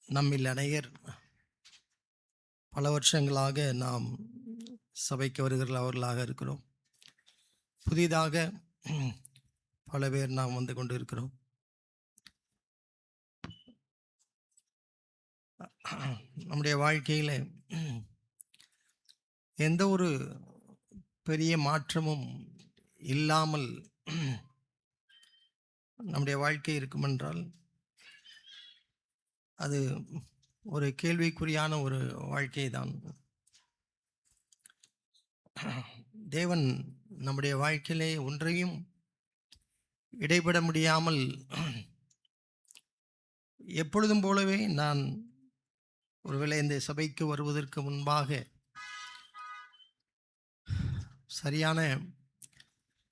நம்மில் அநேகர் பல வருஷங்களாக நாம் சபைக்கு வருகிறவர்களாக இருக்கிறோம். புதிதாக பல பேர் நாம் வந்து கொண்டு இருக்கிறோம். நம்முடைய வாழ்க்கையில் எந்த ஒரு பெரிய மாற்றமும் இல்லாமல் நம்முடைய வாழ்க்கை இருக்குமென்றால் அது ஒரு கேள்விக்குறியான ஒரு வாழ்க்கை தான். தேவன் நம்முடைய வாழ்க்கையிலே ஒன்றையும் இடைபட முடியாமல் எப்பொழுதும் போலவே நான் ஒருவேளை இந்த சபைக்கு வருவதற்கு முன்பாக சரியான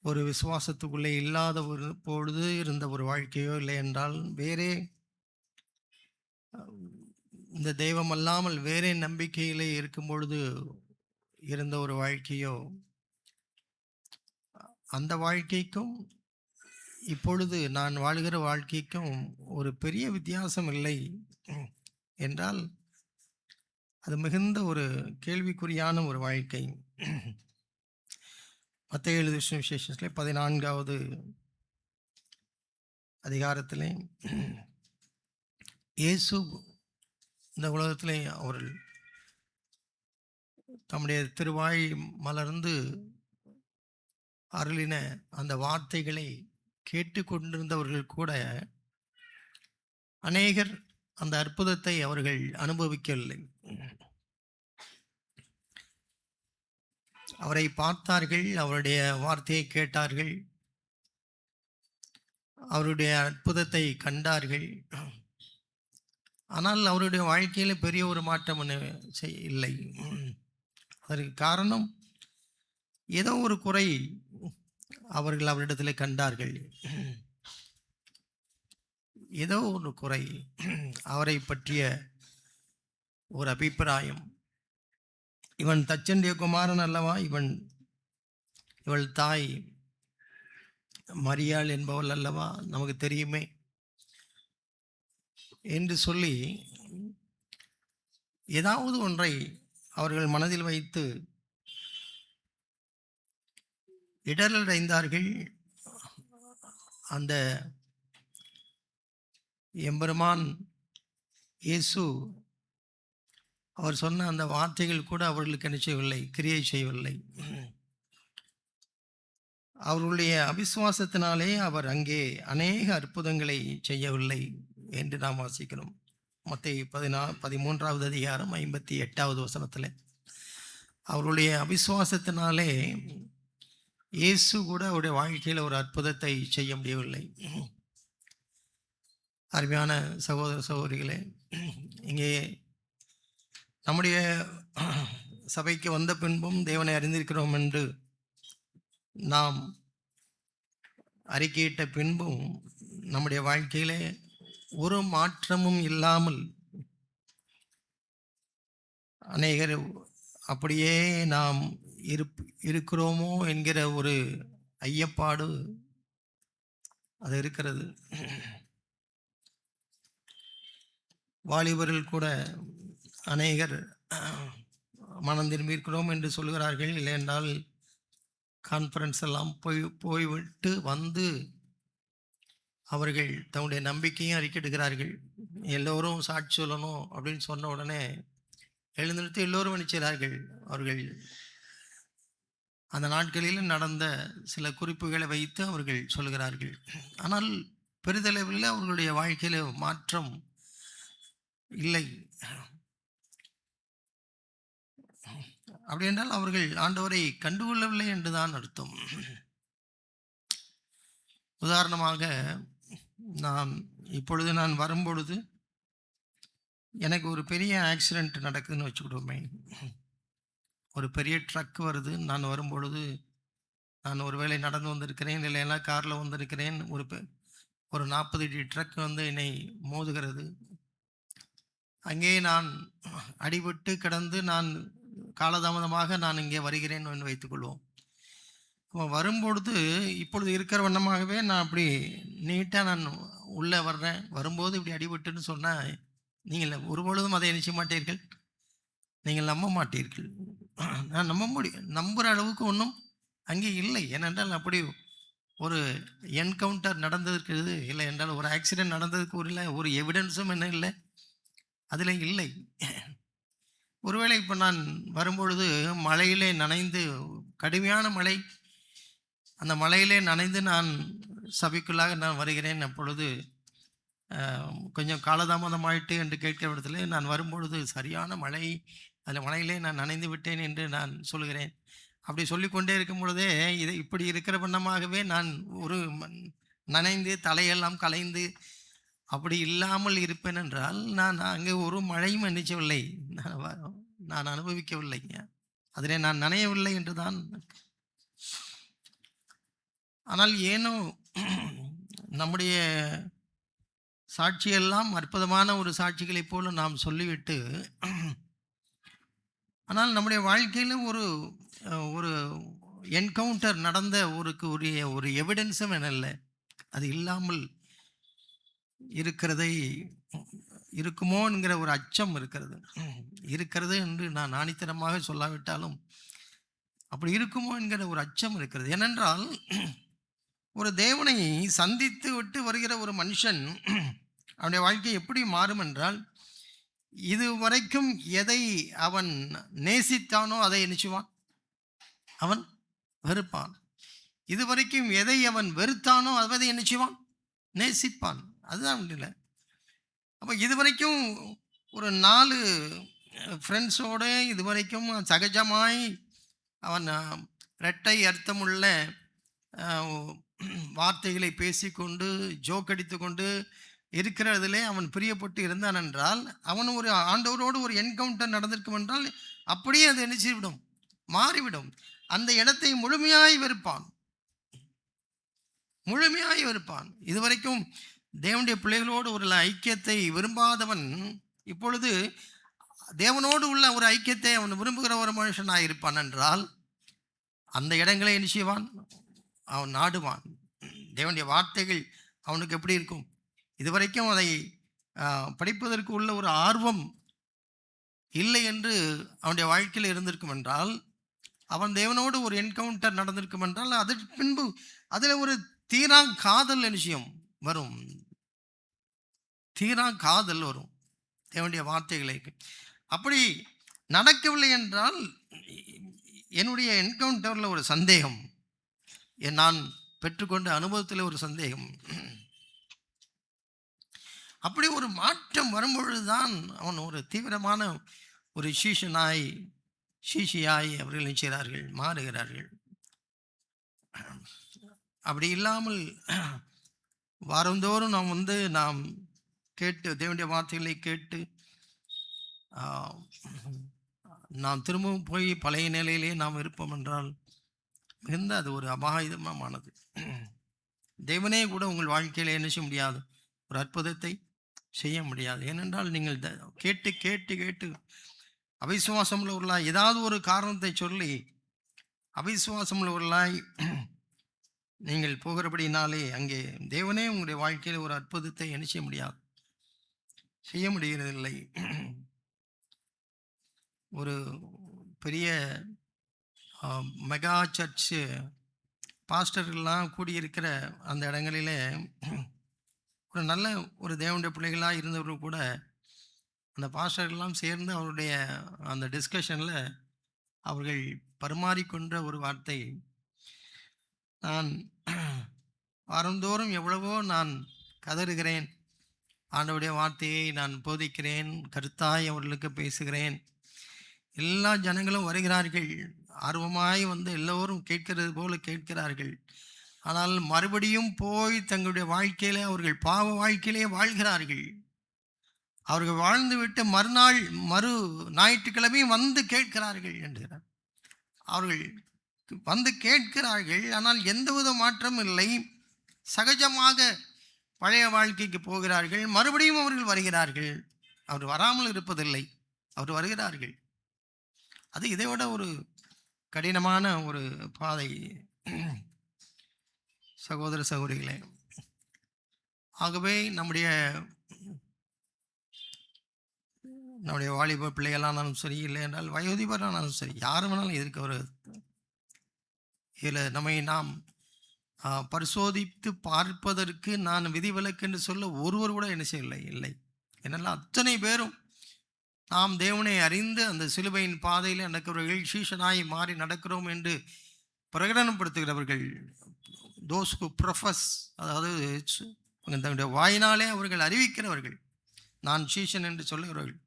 ஒரு விசுவாசத்துக்குள்ளே இல்லாத ஒரு பொழுது இருந்த ஒரு வாழ்க்கையோ இல்லை என்றால் வேறே இந்த தெய்வம் அல்லாமல் வேறே நம்பிக்கையிலே இருக்கும் பொழுது இருந்த ஒரு வாழ்க்கையோ, அந்த வாழ்க்கைக்கும் இப்பொழுது நான் வாழ்கிற வாழ்க்கைக்கும் ஒரு பெரிய வித்தியாசம் இல்லை என்றால் அது மிகுந்த ஒரு கேள்விக்குறியான ஒரு வாழ்க்கை. மத்தேயு எழுதிய சுவிசேஷத்திலே 14வது அதிகாரத்திலே இயேசு இந்த உலகத்திலே அவர்கள் தம்முடைய திருவாய் மலர்ந்து அருளின அந்த வார்த்தைகளை கேட்டு கொண்டிருந்தவர்கள் கூட அநேகர் அந்த அற்புதத்தை அவர்கள் அனுபவிக்கவில்லை. அவரை பார்த்தார்கள், அவருடைய வார்த்தையை கேட்டார்கள், அவருடைய அற்புதத்தை கண்டார்கள். ஆனால் அவருடைய வாழ்க்கையில் பெரிய ஒரு மாற்றம் இல்லை. அதற்கு காரணம் ஏதோ ஒரு குறை அவர்கள் அவரிடத்தில் கண்டார்கள். ஏதோ ஒரு குறை, அவரை பற்றிய ஒரு அபிப்பிராயம். இவன் தச்சனுடைய குமாரன் அல்லவா, இவள் தாய் மரியாள் என்பவள் அல்லவா, நமக்கு தெரியுமே என்று சொல்லி ஏதாவது ஒன்றை அவர்கள் மனதில் வைத்து இடரடைந்தார்கள். அந்த எம்பெருமான் இயேசு அவர் சொன்ன அந்த வார்த்தைகள் கூட அவர்களுக்கு என்ன செய்யவில்லை, கிரியை செய்யவில்லை. அவர்களுடைய அவிசுவாசத்தினாலே அவர் அங்கே அநேக அற்புதங்களை செய்யவில்லை என்று நாம் வாசிக்கிறோம். மத்தேயு 13வது அதிகாரம் 58வது வசனத்தில் அவருடைய அவிசுவாசத்தினாலே இயேசு கூட அவருடைய வாழ்க்கையில் ஒரு அற்புதத்தை செய்ய முடியவில்லை. அருமையான சகோதர சகோதரிகளே, இங்கே நம்முடைய சபைக்கு வந்த பின்பும் தேவனை அறிந்திருக்கிறோம் என்று நாம் அறிக்கையிட்ட பின்பும் நம்முடைய வாழ்க்கையிலே ஒரு மாற்றமும் இல்லாமல் அநேகர் அப்படியே நாம் இருக்கிறோமோ என்கிற ஒரு ஐயப்பாடு அது இருக்கிறது. வாலிபர்கள் கூட அநேகர் மனம் திரும்பி இருக்கிறோம் என்று சொல்கிறார்கள். இல்லை என்றால் கான்ஃபரன்ஸ் எல்லாம் போய்விட்டு வந்து அவர்கள் தன்னுடைய நம்பிக்கையும் அறிக்கிடுகிறார்கள். எல்லோரும் சாட்சி சொல்லணும் அப்படின்னு சொன்ன உடனே எழுந்திருத்து எல்லோரும் நினைச்சார்கள். அவர்கள் அந்த நாட்களில் நடந்த சில குறிப்புகளை வைத்து அவர்கள் சொல்கிறார்கள். ஆனால் பெரிதளவில் அவர்களுடைய வாழ்க்கையில் மாற்றம் இல்லை. அப்படி என்றால் அவர்கள் ஆண்டவரை கண்டுகொள்ளவில்லை என்றுதான் அர்த்தம். உதாரணமாக இப்பொழுது நான் வரும்பொழுது எனக்கு ஒரு பெரிய ஆக்சிடெண்ட் நடக்குதுன்னு வச்சுக்கிட்டோமே. ஒரு பெரிய ட்ரக் வருது. நான் வரும்பொழுது நான் ஒரு வேளை நடந்து வந்திருக்கிறேன், இல்லைன்னா காரில் வந்திருக்கிறேன். ஒரு 40 அடி ட்ரக் வந்து என்னை மோதுகிறது. அங்கே நான் அடிபட்டு கிடந்து நான் காலதாமதமாக நான் இங்கே வருகிறேன் என்று வைத்துக்கொள்வோம். வரும்பொழுது இப்பொழுது இருக்கிற வண்ணமாகவே நான் அப்படி நீட்டாக நான் உள்ளே வர்றேன், வரும்போது இப்படி அடிபட்டுன்னு சொன்னால் நீங்கள் ஒருபொழுதும் அதை நினைச்ச மாட்டீர்கள், நீங்கள் நம்ப மாட்டீர்கள். நான் நம்ப முடியும், நம்புகிற அளவுக்கு ஒன்றும் அங்கே இல்லை. ஏனென்றால் அப்படி ஒரு என்கவுண்டர் நடந்திருக்கிறது இல்லை என்றால், ஒரு ஆக்சிடென்ட் நடந்ததுக்கு ஒரு எவிடன்ஸும் என்ன இல்லை, அதில் இல்லை. ஒருவேளை இப்போ நான் வரும்பொழுது மழையிலே நனைந்து, கடுமையான மழை, அந்த மழையிலே நனைந்து நான் சபைக்குள்ளாக நான் வருகிறேன். அப்பொழுது கொஞ்சம் காலதாமதம் ஆயிட்டு என்று கேட்கிற இடத்துல நான் வரும்பொழுது சரியான மழை, அதில் மழையிலே நான் நனைந்து விட்டேன் என்று நான் சொல்கிறேன். அப்படி சொல்லிக்கொண்டே இருக்கும் பொழுதே இது இப்படி இருக்கிற வண்ணமாகவே நான் ஒரு நனைந்து தலையெல்லாம் கலைந்து அப்படி இல்லாமல் இருப்பேன் என்றால், நான் அங்கே ஒரு மழையும் நினைச்சவில்லை, நான் அனுபவிக்கவில்லைங்க, அதிலே நான் நனையவில்லை என்று தான். ஆனால் ஏனோ நம்முடைய சாட்சியெல்லாம் அற்புதமான ஒரு சாட்சிகளைப் போல நாம் சொல்லிவிட்டு, ஆனால் நம்முடைய வாழ்க்கையில் ஒரு ஒரு என்கவுண்டர் நடந்த உரிய ஒரு எவிடன்ஸும் என்ன இல்லை, அது இல்லாமல் இருக்கிறதை இருக்குமோ என்கிற ஒரு அச்சம் இருக்கிறது என்று நான் ஆணித்தரமாக சொல்லாவிட்டாலும் அப்படி இருக்குமோ என்கிற ஒரு அச்சம் இருக்கிறது. ஏனென்றால் ஒரு தேவனை சந்தித்து விட்டு வருகிற ஒரு மனுஷன் அவனுடைய வாழ்க்கை எப்படி மாறும் என்றால், இதுவரைக்கும் எதை அவன் நேசித்தானோ அதை நினைச்சுவான், அவன் வெறுப்பான். இதுவரைக்கும் எதை அவன் வெறுத்தானோ அதை நினைச்சுவான், நேசிப்பான். அதுதான் இல்லை. அப்போ இதுவரைக்கும் ஒரு 4 ஃப்ரெண்ட்ஸோடு இதுவரைக்கும் சகஜமாய் அவன் இரட்டை அர்த்தமுள்ள வார்த்தைகளை பேசிக்கொண்டு ஜோக்கடித்து கொண்டு இருக்கிறதிலே அவன் பிரியப்பட்டு இருந்தான் என்றால், அவன் ஒரு ஆண்டவரோடு ஒரு என்கவுண்டர் நடந்திருக்கும் என்றால் அப்படியே அது நினைச்சுவிடும், மாறிவிடும். அந்த இடத்தை முழுமையாய் வெறுப்பான். இதுவரைக்கும் தேவனுடைய பிள்ளைகளோடு ஒரு ஐக்கியத்தை விரும்பாதவன் இப்பொழுது தேவனோடு உள்ள ஒரு ஐக்கியத்தை அவன் விரும்புகிற ஒரு மனுஷனாக இருப்பான் என்றால், அந்த இடங்களை என்ன செய்வான், அவன் நாடுவான். தேவனுடைய வார்த்தைகள் அவனுக்கு எப்படி இருக்கும், இதுவரைக்கும் அதை படிப்பதற்கு உள்ள ஒரு ஆர்வம் இல்லை என்று அவனுடைய வாழ்க்கையில் இருந்திருக்கும் என்றால், அவன் தேவனோடு ஒரு என்கவுண்டர் நடந்திருக்கும் என்றால், அதற்கு பின்பு அதில் ஒரு தீரா காதல் நிச்சயம் வரும், தேவனுடைய வார்த்தைகளை. அப்படி நடக்கவில்லை என்றால் என்னுடைய என்கவுண்டரில் ஒரு சந்தேகம், நான் பெற்றுக்கொண்ட அனுபவத்தில் ஒரு சந்தேகம். அப்படி ஒரு மாற்றம் வரும்பொழுதுதான் அவன் ஒரு தீவிரமான ஒரு சீஷியாய் அவர்கள் நினைக்கிறார்கள், மாறுகிறார்கள். அப்படி இல்லாமல் வாரந்தோறும் நாம் கேட்டு தேவனுடைய வார்த்தைகளை கேட்டு நாம் திரும்பவும் போய் பழைய நிலையிலே நாம் இருப்போம் என்றால் மிகுந்த அது ஒரு அபாயமானது. தேவனே கூட உங்கள் வாழ்க்கையில் என்ன செய்ய முடியாது, ஒரு அற்புதத்தை செய்ய முடியாது. ஏனென்றால் நீங்கள் கேட்டு கேட்டு கேட்டு அவிசுவாசம் உள்ளவர்களாய், ஏதாவது ஒரு காரணத்தை சொல்லி அவிசுவாசம் உள்ளவர்களாய் நீங்கள் போகிறபடினாலே அங்கே தேவனே உங்களுடைய வாழ்க்கையில் ஒரு அற்புதத்தை என்ன செய்ய முடியாது, செய்ய முடிகிறதில்லை. ஒரு பெரிய மெகா சர்ச்சு பாஸ்டர்கள்லாம் கூடியிருக்கிற அந்த இடங்களிலே ஒரு நல்ல ஒரு தேவனுடைய பிள்ளைகளாக இருந்தவர்கள் கூட அந்த பாஸ்டர்கள்லாம் சேர்ந்து அவருடைய அந்த டிஸ்கஷனில் அவர்கள் பரிமாறிக்கொண்ட ஒரு வார்த்தை, நான் வாரந்தோறும் எவ்வளவோ நான் கதறுகிறேன், ஆண்டவருடைய வார்த்தையை நான் போதிக்கிறேன், கருத்தாய் அவர்களுக்கு பேசுகிறேன், எல்லா ஜனங்களும் வருகிறார்கள், ஆர்வமாய் வந்து எல்லோரும் கேட்கிறது போல கேட்கிறார்கள், ஆனால் மறுபடியும் போய் தங்களுடைய வாழ்க்கையிலே அவர்கள் பாவ வாழ்க்கையிலே வாழ்கிறார்கள். அவர்கள் வாழ்ந்துவிட்டு மறுநாள் ஞாயிற்றுக்கிழமையும் வந்து கேட்கிறார்கள் என்கிறார். அவர்கள் வந்து கேட்கிறார்கள், ஆனால் எந்தவித மாற்றமும் இல்லை, சகஜமாக பழைய வாழ்க்கைக்கு போகிறார்கள். மறுபடியும் அவர்கள் வருகிறார்கள், அவர் வராமல் இருப்பதில்லை, அவர் வருகிறார்கள். அது இதைவிட ஒரு கடினமான ஒரு பாதை. சகோதர சகோதரிகளே, ஆகவே நம்முடைய நம்முடைய வாலிப பிள்ளைகளானாலும் சரி, இல்லை என்றால் வயோதிபரானாலும் சரி, யார் வேணாலும் இதற்கு ஒரு இதில் நம்மை நாம் பரிசோதித்து பார்ப்பதற்கு நான் விதிவிலக்கு என்று சொல்ல ஒருவர் கூட என்ன செய்யவில்லை, இல்லை. என்னெல்லாம் அத்தனை பேரும் நாம் தேவனை அறிந்து அந்த சிலுவையின் பாதையில் நடக்கிறவர்கள், சீஷனாய் மாறி நடக்கிறோம் என்று பிரகடனப்படுத்துகிறவர்கள், தோஸ் ஹூ ப்ரொஃபஸ், அதாவது தன்னுடைய வாயினாலே அவர்கள் அறிவிக்கிறவர்கள், நான் சீஷன் என்று சொல்லுகிறவர்கள்.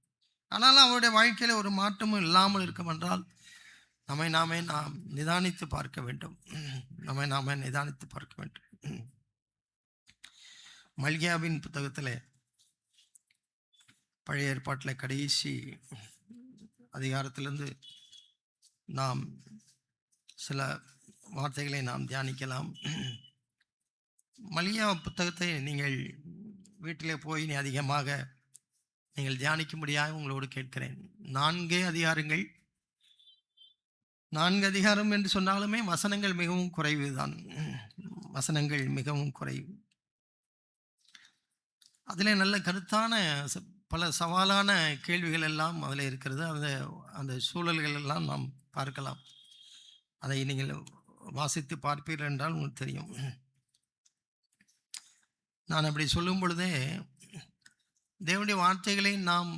ஆனாலும் அவருடைய வாழ்க்கையில் ஒரு மாற்றமும் இல்லாமல் இருக்கும் என்றால் நாம் நிதானித்து பார்க்க வேண்டும். நாமே நிதானித்து பார்க்க வேண்டும். மல்கியாவின் புத்தகத்தில், பழைய ஏற்பாட்டில் கடைசி அதிகாரத்திலிருந்து நாம் சில வார்த்தைகளை நாம் தியானிக்கலாம். மல்கியா புத்தகத்தை நீங்கள் வீட்டிலே போய் அதிகமாக நீங்கள் தியானிக்கும்படியாக உங்களோடு கேட்கிறேன். 4 அதிகாரங்கள். 4 அதிகாரம் என்று சொன்னாலுமே வசனங்கள் மிகவும் குறைவு தான். வசனங்கள் மிகவும் குறைவு. அதில் நல்ல கருத்தான பல சவாலான கேள்விகள் எல்லாம் அதில் இருக்கிறது. அந்த சூழல்கள் எல்லாம் நாம் பார்க்கலாம். அதை நீங்கள் வாசித்து பார்ப்பீர்கள் என்றால் உங்களுக்கு தெரியும். நான் அப்படி சொல்லும் பொழுதே தேவனுடைய வார்த்தைகளை நாம்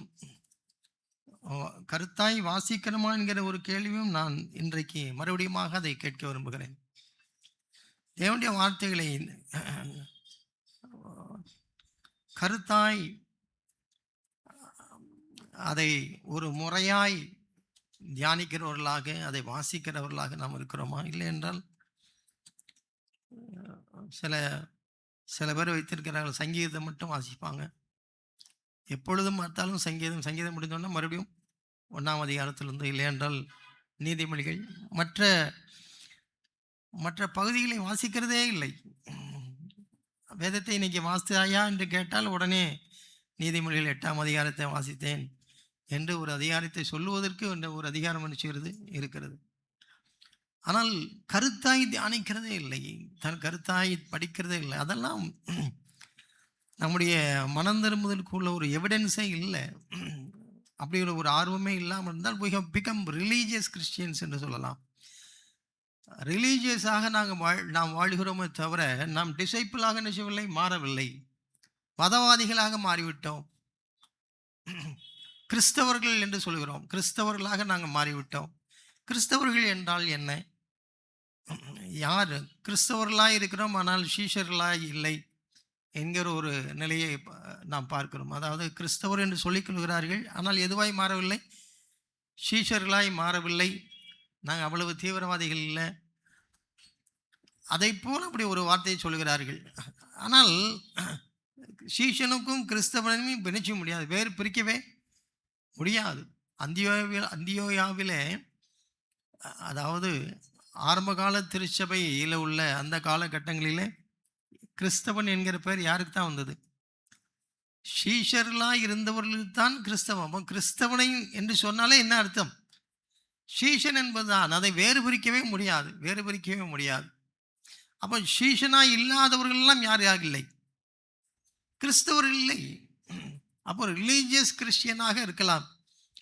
கருத்தாய் வாசிக்கணுமா என்கிற ஒரு கேள்வியும் நான் இன்றைக்கு மறுபடியும் அதை கேட்க விரும்புகிறேன். தேவனுடைய வார்த்தைகளை கருத்தாய் அதை ஒரு முறையாய் தியானிக்கிறவர்களாக, அதை வாசிக்கிறவர்களாக நாம் இருக்கிறோமா? இல்லை என்றால் சில பேர் வைத்திருக்கிறார்கள், சங்கீதத்தை மட்டும் வாசிப்பாங்க. எப்பொழுதும் பார்த்தாலும் சங்கீதம் முடிந்தோன்னா மறுபடியும் 1ஆம் அதிகாரத்திலிருந்து, இல்லை என்றால் நீதிமொழிகள், மற்ற பகுதிகளை வாசிக்கிறதே இல்லை. வேதத்தை இன்னைக்கு வாசித்தாயா என்று கேட்டால் உடனே நீதிமொழிகள் 8ஆம் அதிகாரத்தை வாசித்தேன் என்று ஒரு அதிகாரத்தை சொல்லுவதற்கு ஒரு அதிகாரம் செய்கிறது இருக்கிறது. ஆனால் கருத்தாய் தியானிக்கிறதே இல்லை, கருத்தாய் படிக்கிறதே இல்லை. அதெல்லாம் நம்முடைய மனம் திரும்புதலுக்கு உள்ள ஒரு எவிடன்ஸே இல்லை. அப்படி ஒரு ஆர்வமே இல்லாமல் இருந்தால் we have become religious Christians என்று சொல்லலாம். ரிலீஜியஸாக நாம் வாழ்கிறோமே தவிர நாம் டிசைப்பிளாக நிச்சயவில்லை, மாறவில்லை. மதவாதிகளாக மாறிவிட்டோம். கிறிஸ்தவர்கள் என்று சொல்கிறோம், கிறிஸ்தவர்களாக நாங்கள் மாறிவிட்டோம். கிறிஸ்தவர்கள் என்றால் என்ன? யார் கிறிஸ்தவர்களாக இருக்கிறோம் ஆனால் சீஷர்களாக இல்லை என்கிற ஒரு நிலையை நாம் பார்க்கிறோம். அதாவது கிறிஸ்தவர் என்று சொல்லிக் கொள்கிறார்கள், ஆனால் எதுவாய் மாறவில்லை, சீஷர்களாய் மாறவில்லை. நாங்கள் அவ்வளவு தீவிரவாதிகள் இல்லை, அதை போல் அப்படி ஒரு வார்த்தையை சொல்கிறார்கள். ஆனால் சீஷனுக்கும் கிறிஸ்தவனையும் பிணைச்ச முடியாது, வேறு பிரிக்கவே முடியாது. அந்தியோயாவிலே, அதாவது ஆரம்பகால திருச்சபையில் உள்ள அந்த காலகட்டங்களிலே கிறிஸ்தவன் என்கிற பேர் யாருக்கு தான் வந்தது? சீஷர்களாக இருந்தவர்களுக்கு தான் கிறிஸ்தவம். அப்போ கிறிஸ்தவனை என்று சொன்னாலே என்ன அர்த்தம்? சீஷன் என்பதுதான். அதை வேறு பிரிக்கவே முடியாது. அப்போ சீஷனாக இல்லாதவர்கள்லாம் யார் இல்லை? கிறிஸ்தவர் இல்லை. அப்போ ரிலீஜியஸ் கிறிஸ்டியனாக இருக்கலாம்,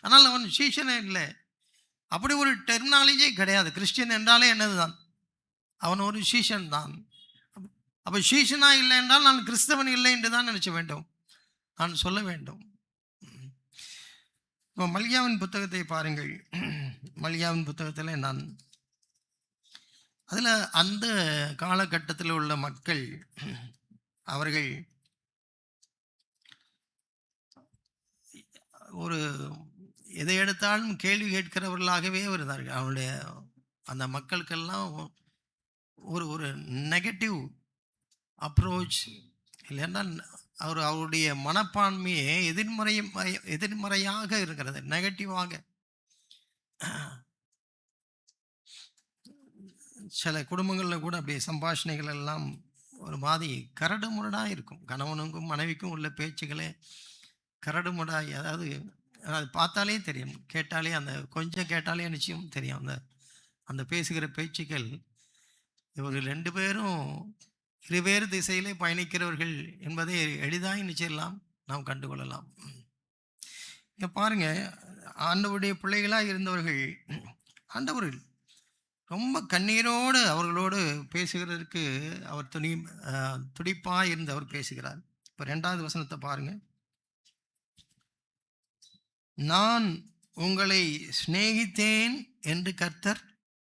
ஆனால் அவன் சீஷனே இல்லை. அப்படி ஒரு டெர்மினாலஜியே கிடையாது. கிறிஸ்டியன் என்றாலே என்னதுதான்? அவன் ஒரு சீஷன் தான். அப்போ சீஷனாக இல்லை என்றால் நான் கிறிஸ்தவன் இல்லை என்று தான் நினைச்ச வேண்டும், நான் சொல்ல வேண்டும். இப்போ மல்கியாவின் புத்தகத்தை பாருங்கள். மல்கியாவின் புத்தகத்தில் நான் அதில் அந்த காலகட்டத்தில் உள்ள மக்கள், அவர்கள் ஒரு எதை எடுத்தாலும் கேள்வி கேட்கிறவர்களாகவே இருந்தார்கள். அவருடைய அந்த மக்களுக்கெல்லாம் ஒரு நெகட்டிவ் அப்ரோச், இல்லைன்னா அவருடைய மனப்பான்மையே எதிர்மறையாக இருக்கிறது, நெகட்டிவாக. சில குடும்பங்களில் கூட அப்படி சம்பாஷணைகள் எல்லாம் ஒரு மாதிரி கரடு முரடாக இருக்கும். கணவனுக்கும் மனைவிக்கும் உள்ள பேச்சுகளே கரடு முரடாய், அதாவது அது பார்த்தாலே தெரியும், கேட்டாலே கொஞ்சம் கேட்டாலே நிச்சயம் தெரியும். அந்த பேசுகிற பேச்சுக்கள், இவர்கள் 2 பேரும் இருவேறு திசையிலே பயணிக்கிறவர்கள் என்பதை எளிதாய் நிச்சயலாம் நாம் கண்டுகொள்ளலாம். இங்க பாருங்க, ஆண்டவருடைய பிள்ளைகளாக இருந்தவர்கள் ஆண்டவர் ரொம்ப கண்ணீரோடு அவர்களோடு பேசுகிறதற்கு அவர் துடிப்பாக இருந்து அவர் பேசுகிறார். இப்போ 2வது வசனத்தை பாருங்க. நான் உங்களை சிநேகித்தேன் என்று கர்த்தர்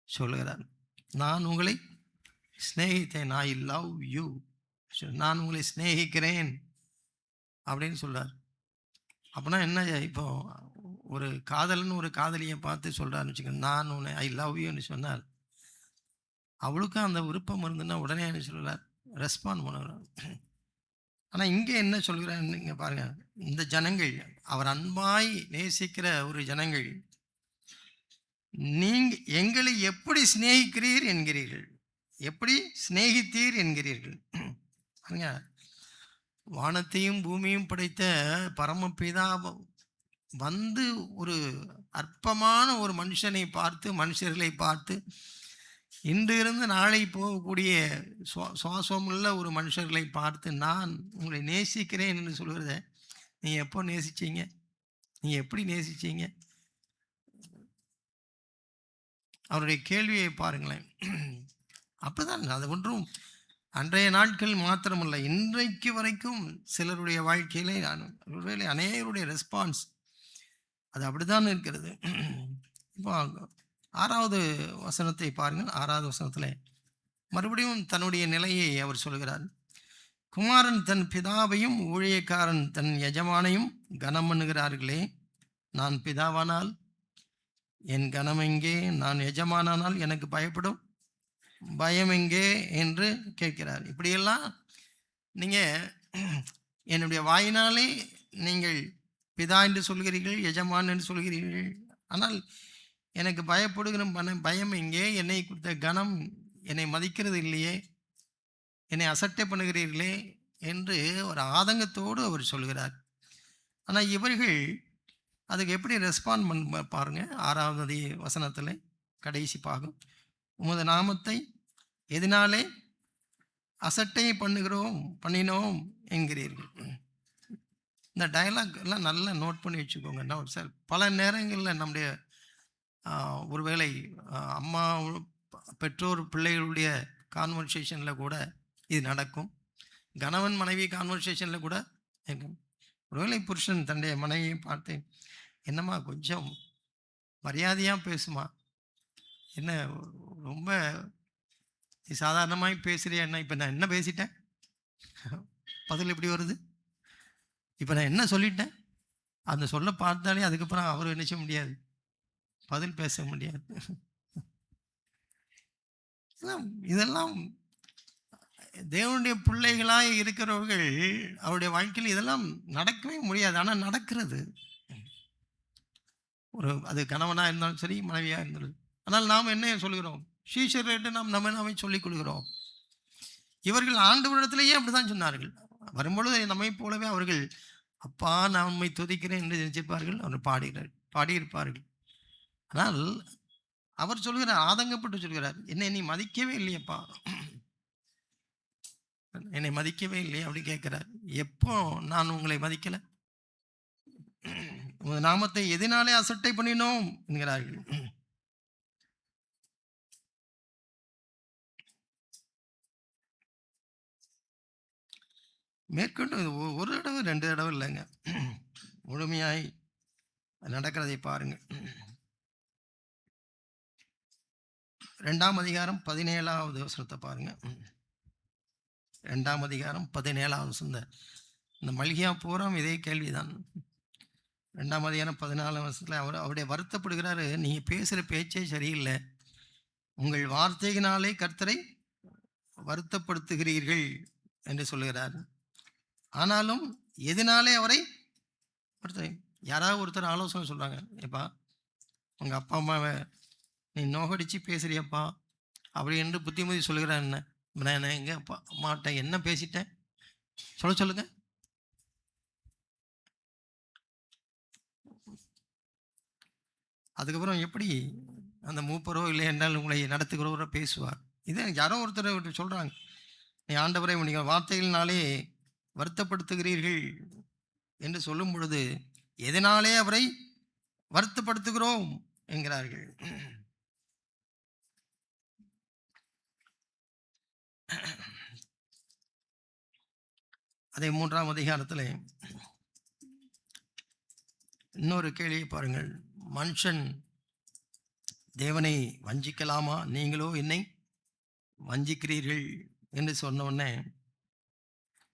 சொல்கிறார். நான் உங்களை சிநேகித்தேன், ஐ லவ் யூ, நான் உங்களை சிநேகிக்கிறேன் அப்படின்னு சொல்றார். அப்படின்னா என்ன? இப்போ ஒரு காதலன் ஒரு காதலியை பார்த்து சொல்கிறான்னு வச்சுக்கோங்க, நான் உன்னை ஐ லவ் யூன்னு சொன்னார், அவளுக்கும் அந்த விருப்பம் இருந்துன்னா உடனே என்ன சொல்கிறார்? ரெஸ்பாண்ட் பண்ணுறார். ஆனால் இங்கே என்ன சொல்கிறான்னு இங்கே பாருங்கள், இந்த ஜனங்கள் அவர் அன்பாய் நேசிக்கிற ஒரு ஜனங்கள், நீங்கள் எங்களை எப்படி சிநேகிக்கிறீர் என்கிறீர்கள், எப்படி சிநேகித்தீர் என்கிறீர்கள். பாருங்க, வானத்தையும் பூமியும் படைத்த பரமபிதா வந்து ஒரு அற்பமான ஒரு மனுஷனை பார்த்து, மனுஷர்களை பார்த்து, இன்று இருந்து நாளை போகக்கூடிய சுவாசமுள்ள ஒரு மனுஷர்களை பார்த்து நான் உங்களை நேசிக்கிறேன் என்று சொல்கிறத நீங்கள் எப்போ நேசிச்சீங்க? நீங்கள் எப்படி நேசிச்சீங்க? அவருடைய கேள்வியை பாருங்களேன். அப்படிதான், அது ஒன்றும் அன்றைய நாட்கள் மாத்திரமல்ல, இன்றைக்கு வரைக்கும் சிலருடைய வாழ்க்கையிலே ஒருவேளை அநேகருடைய ரெஸ்பான்ஸ் அது அப்படிதான் இருக்கிறது. இப்போ 6வது வசனத்தை பாருங்கள். 6வது வசனத்தில் மறுபடியும் தன்னுடைய நிலையை அவர் சொல்கிறார். குமாரன் தன் பிதாவையும் ஊழியக்காரன் தன் எஜமானையும் கனம் பண்ணுகிறார்களே, நான் பிதாவானால் என் கனம் எங்கே? நான் எஜமானானால் எனக்கு பயப்படும் பயம் எங்கே என்று கேட்கிறார். இப்படியெல்லாம் நீங்கள் என்னுடைய வாயினாலே நீங்கள் பிதா என்று சொல்கிறீர்கள், எஜமான் என்று சொல்கிறீர்கள், ஆனால் எனக்கு பயப்படுகிற பயம் எங்கே? என்னை கொடுத்த கனம் என்னை மதிக்கிறது இல்லையே, என்னை அசட்டை பண்ணுகிறீர்களே என்று ஒரு ஆதங்கத்தோடு அவர் சொல்கிறார். ஆனால் இவர்கள் அதுக்கு எப்படி ரெஸ்பாண்ட் பண்ண பாருங்கள். 6வது வசனத்தில் கடைசி பாகம், உமது நாமத்தை எதனாலே அசட்டை பண்ணினோம் என்கிறீர்கள். இந்த டயலாக் எல்லாம் நல்லா நோட் பண்ணி வச்சுக்கோங்க. நான் சார் பல நேரங்களில் நம்முடைய ஒருவேளை அம்மா பெற்றோர் பிள்ளைகளுடைய கான்வர்சேஷனில் கூட இது நடக்கும். கணவன் மனைவி கான்வர்சேஷனில் கூட இருக்கும். ஒருவேளை புருஷன் தன்னுடைய மனைவியை பார்த்து, என்னம்மா கொஞ்சம் மரியாதையாக பேசுமா, என்ன ரொம்ப சாதாரணமாக பேசுகிறியா, என்ன இப்போ நான் என்ன பேசிட்டேன், பதில் எப்படி வருது, இப்போ நான் என்ன சொல்லிட்டேன், அந்த சொல்ல பார்த்தாலே அதுக்கப்புறம் அவர் என்ன செய்ய முடியாது, பதில் பேச முடியாது. இதெல்லாம் தேவனுடைய பிள்ளைகளாக இருக்கிறவர்கள் அவருடைய வாழ்க்கையில் இதெல்லாம் நடக்கவே முடியாது. ஆனால் நடக்கிறது. அது கணவனாக இருந்தாலும் சரி, மனைவியாக இருந்தாலும். ஆனால் நாம் என்ன சொல்கிறோம்? சீஷர்கிட்ட நாமே சொல்லிக் கொள்கிறோம். இவர்கள் ஆண்டவரிடத்திலேயே அப்படிதான் சொன்னார்கள். வரும்பொழுது நம்மை போலவே அவர்கள் அப்பா நான் உம்மை துதிக்கிறேன் என்று நினைச்சிருப்பார்கள். அவர் பாடியிருப்பார்கள். ஆனால் அவர் சொல்கிறார், ஆதங்கப்பட்டு சொல்கிறார், என்னை நீ மதிக்கவே இல்லையப்பா, என்னை மதிக்கவே இல்லையே அப்படி கேட்கிறார். எப்போ நான் உங்களை மதிக்கல? உங்க நாமத்தை எதனாலே அசட்டை பண்ணினோம் என்கிறார்கள். மேற்கொண்டு ஒரு தடவை 2 தடவை இல்லைங்க, முழுமையாய் நடக்கிறதை பாருங்க. 2ஆம் அதிகாரம் 17வது வசனத்தை பாருங்க. 2ஆம் அதிகாரம் 17வது வசனம். இந்த மல்கியா பூராம் இதே கேள்விதான். 2ஆம் அதிகாரம் 14 வசனத்தில் அவருடைய வருத்தப்படுகிறாரு, நீங்கள் பேசுகிற பேச்சே சரியில்லை, உங்கள் வார்த்தையினாலே கர்த்தரை வருத்தப்படுத்துகிறீர்கள் என்று சொல்லுகிறார். ஆனாலும் எதனாலே அவரை யாராவது ஒருத்தர் ஆலோசனை சொல்கிறாங்க, ஏப்பா உங்கள் அப்பா அம்மாவை நீ நோகடிச்சு பேசுறியப்பா அப்படி என்று புத்திமதி சொல்லுகிறார். என்ன நான் எங்கள் அப்பா அம்மாட்ட என்ன பேசிட்டேன் சொல்லுங்க. அதுக்கப்புறம் எப்படி அந்த மூப்பரோ இல்லை என்றால் உங்களை நடத்துகிறவரோ பேசுவார். இதை யாரோ ஒருத்தர் சொல்கிறாங்க, நீ ஆண்டவரை நீங்கள் வார்த்தைகளினாலே வருத்தப்படுத்துகிறீர்கள் என்று சொல்லும் பொழுது எதனாலே அவரை வருத்தப்படுத்துகிறோம் என்கிறார்கள். அதே 3ஆம் அதிகாரத்தில் இன்னொரு கேள்வியை பாருங்கள். மனுஷன் தேவனை வஞ்சிக்கலாமா? நீங்களோ என்னை வஞ்சிக்கிறீர்கள் என்று சொன்ன உடனே,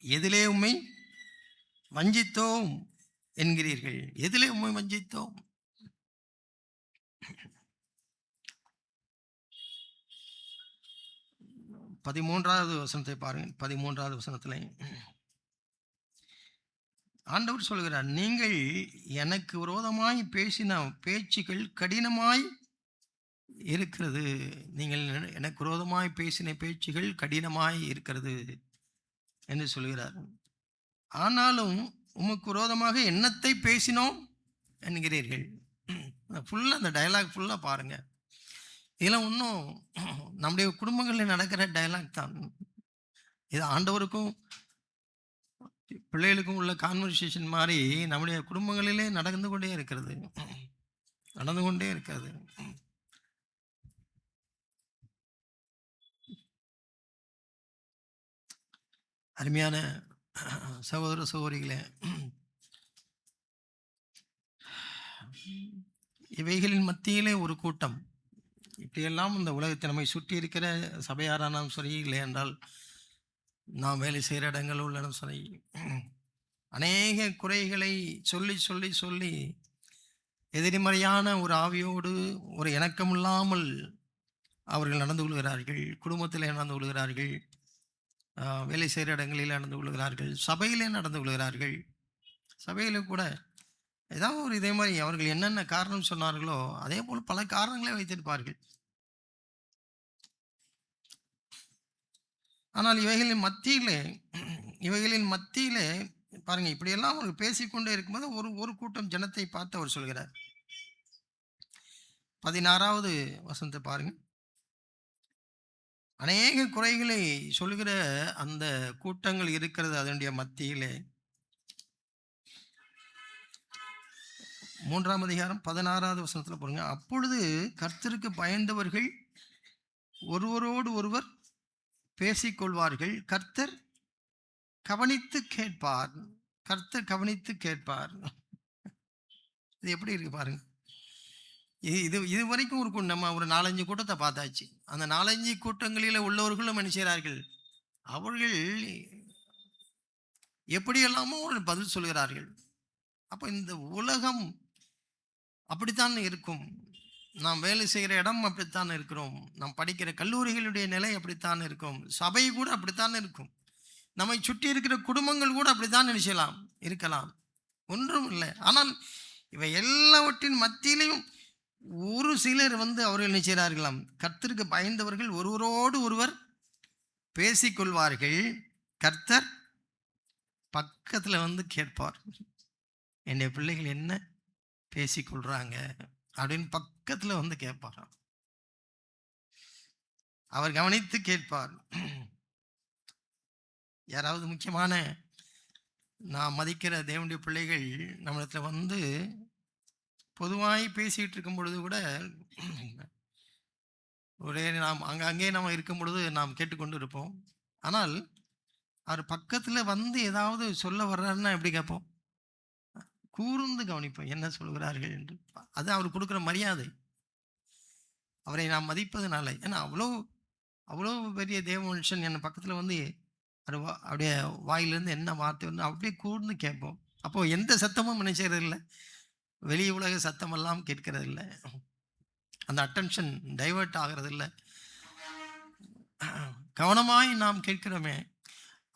எதிலே உம்மை வஞ்சித்தோம் என்கிறீர்கள்? எதிலே உம்மை வஞ்சித்தோம்? 13வது வசனத்தை பாருங்கள். 13வது வசனத்தில் ஆண்டவர் சொல்கிறார், நீங்கள் எனக்கு விரோதமாய் பேசின பேச்சுக்கள் கடினமாய் இருக்கிறது. நீங்கள் எனக்கு விரோதமாய் பேசின பேச்சுகள் கடினமாய் இருக்கிறது என்று சொல்கிறார். ஆனாலும் உமக்கு விரோதமாக என்னத்தை பேசினோம் என்கிறீர்கள். ஃபுல்லாக அந்த டயலாக் ஃபுல்லாக பாருங்கள். இதெல்லாம் இன்னும் நம்முடைய குடும்பங்களில் நடக்கிற டயலாக் தான். இது ஆண்டவருக்கும் பிள்ளைகளுக்கும் உள்ள கான்வர்சேஷன் மாதிரி நம்முடைய குடும்பங்களிலே நடந்து கொண்டே இருக்கிறது. அருமையான சகோதர சகோதரிகளே, இவைகளின் மத்தியிலே ஒரு கூட்டம், இப்படியெல்லாம் இந்த உலகத்தை நம்மை சுற்றி இருக்கிற சபையாரானாலும் சரி, இல்லை என்றால் நாம் வேலை செய்கிற இடங்கள் உள்ள சரி, அநேக குறைகளை சொல்லி சொல்லி சொல்லி எதிர்மறையான ஒரு ஆவியோடு ஒரு இணக்கமில்லாமல் அவர்கள் நடந்து கொள்கிறார்கள். குடும்பத்தில் நடந்து கொள்கிறார்கள், வேலை செய்கிற இடங்களில் நடந்து கொள்கிறார்கள், சபையிலே நடந்து கொள்கிறார்கள். சபையில் கூட ஏதாவது ஒரு இதே மாதிரி அவர்கள் என்னென்ன காரணம் சொன்னார்களோ அதே போல் பல காரணங்களை வைத்திருப்பார்கள். ஆனால் இவைகளின் மத்தியிலே பாருங்க, இப்படியெல்லாம் அவர் பேசிக்கொண்டே இருக்கும்போது ஒரு கூட்டம் ஜனத்தை பார்த்து அவர் சொல்கிறார். 16வது வசனத்தை பாருங்க. அநேக குறைகளை சொல்கிற அந்த கூட்டங்கள் இருக்கிறது அதனுடைய மத்தியிலே. 3ஆம் அதிகாரம் 16வது வசனத்தில் பாருங்க. அப்பொழுது கர்த்தருக்கு பயந்தவர்கள் ஒருவரோடு ஒருவர் பேசிக்கொள்வார்கள், கர்த்தர் கவனித்து கேட்பார். இது எப்படி இருக்கு பாருங்க. இது வரைக்கும் நம்ம ஒரு 4-5 கூட்டத்தை பார்த்தாச்சு. அந்த 4-5 கூட்டங்களில் உள்ளவர்களும் என்ன செய்கிறார்கள்? அவர்கள் எப்படியெல்லாமோ ஒரு பதில் சொல்கிறார்கள். அப்போ இந்த உலகம் அப்படித்தான் இருக்கும். நாம் வேலை செய்கிற இடம் அப்படித்தான் இருக்கிறோம். நாம் படிக்கிற கல்லூரிகளுடைய நிலை அப்படித்தான் இருக்கும். சபை கூட அப்படித்தான் இருக்கும். நம்மை சுற்றி இருக்கிற குடும்பங்கள் கூட அப்படித்தான் நினைச்சலாம் இருக்கலாம். ஒன்றும் இல்லை. ஆனால் இவை எல்லாவற்றின் மத்தியிலையும் ஒரு சிலர் அவர்கள் நினைச்சார்களாம், கர்த்தருக்கு பயந்தவர்கள் ஒருவரோடு ஒருவர் பேசிக்கொள்வார்கள், கர்த்தர் பக்கத்தில் கேட்பார், என்னுடைய பிள்ளைகள் என்ன பேசிக்கொள்றாங்க அப்படின்னு பக்கத்தில் கேட்பாராம். அவர் கவனித்து கேட்பார். யாராவது முக்கியமான நான் மதிக்கிற தேவனுடைய பிள்ளைகள் நம்மிடத்தில் பொதுவாய் பேசிகிட்டு இருக்கும் பொழுது கூட ஒரே நாம் அங்கே நாம் இருக்கும் பொழுது நாம் கேட்டுக்கொண்டு இருப்போம். ஆனால் அவர் பக்கத்தில் ஏதாவது சொல்ல வர்றாருன்னா எப்படி கேட்போம்? கூர்ந்து கவனிப்போம், என்ன சொல்கிறார்கள் என்று. அது அவர் கொடுக்குற மரியாதை, அவரை நாம் மதிப்பதுனால. ஏன்னா அவ்வளோ பெரிய தேவ மனுஷன் என் பக்கத்தில் அப்படியே வாயிலிருந்து என்ன வார்த்தை அப்படியே கூர்ந்து கேட்போம். அப்போது எந்த சத்தமும் நினைச்சதில்லை, வெளி உலக சத்தமெல்லாம் கேட்கறதில்லை, அந்த அட்டென்ஷன் டைவர்ட் ஆகிறதில்லை, கவனமாய் நாம் கேட்கிறோமே.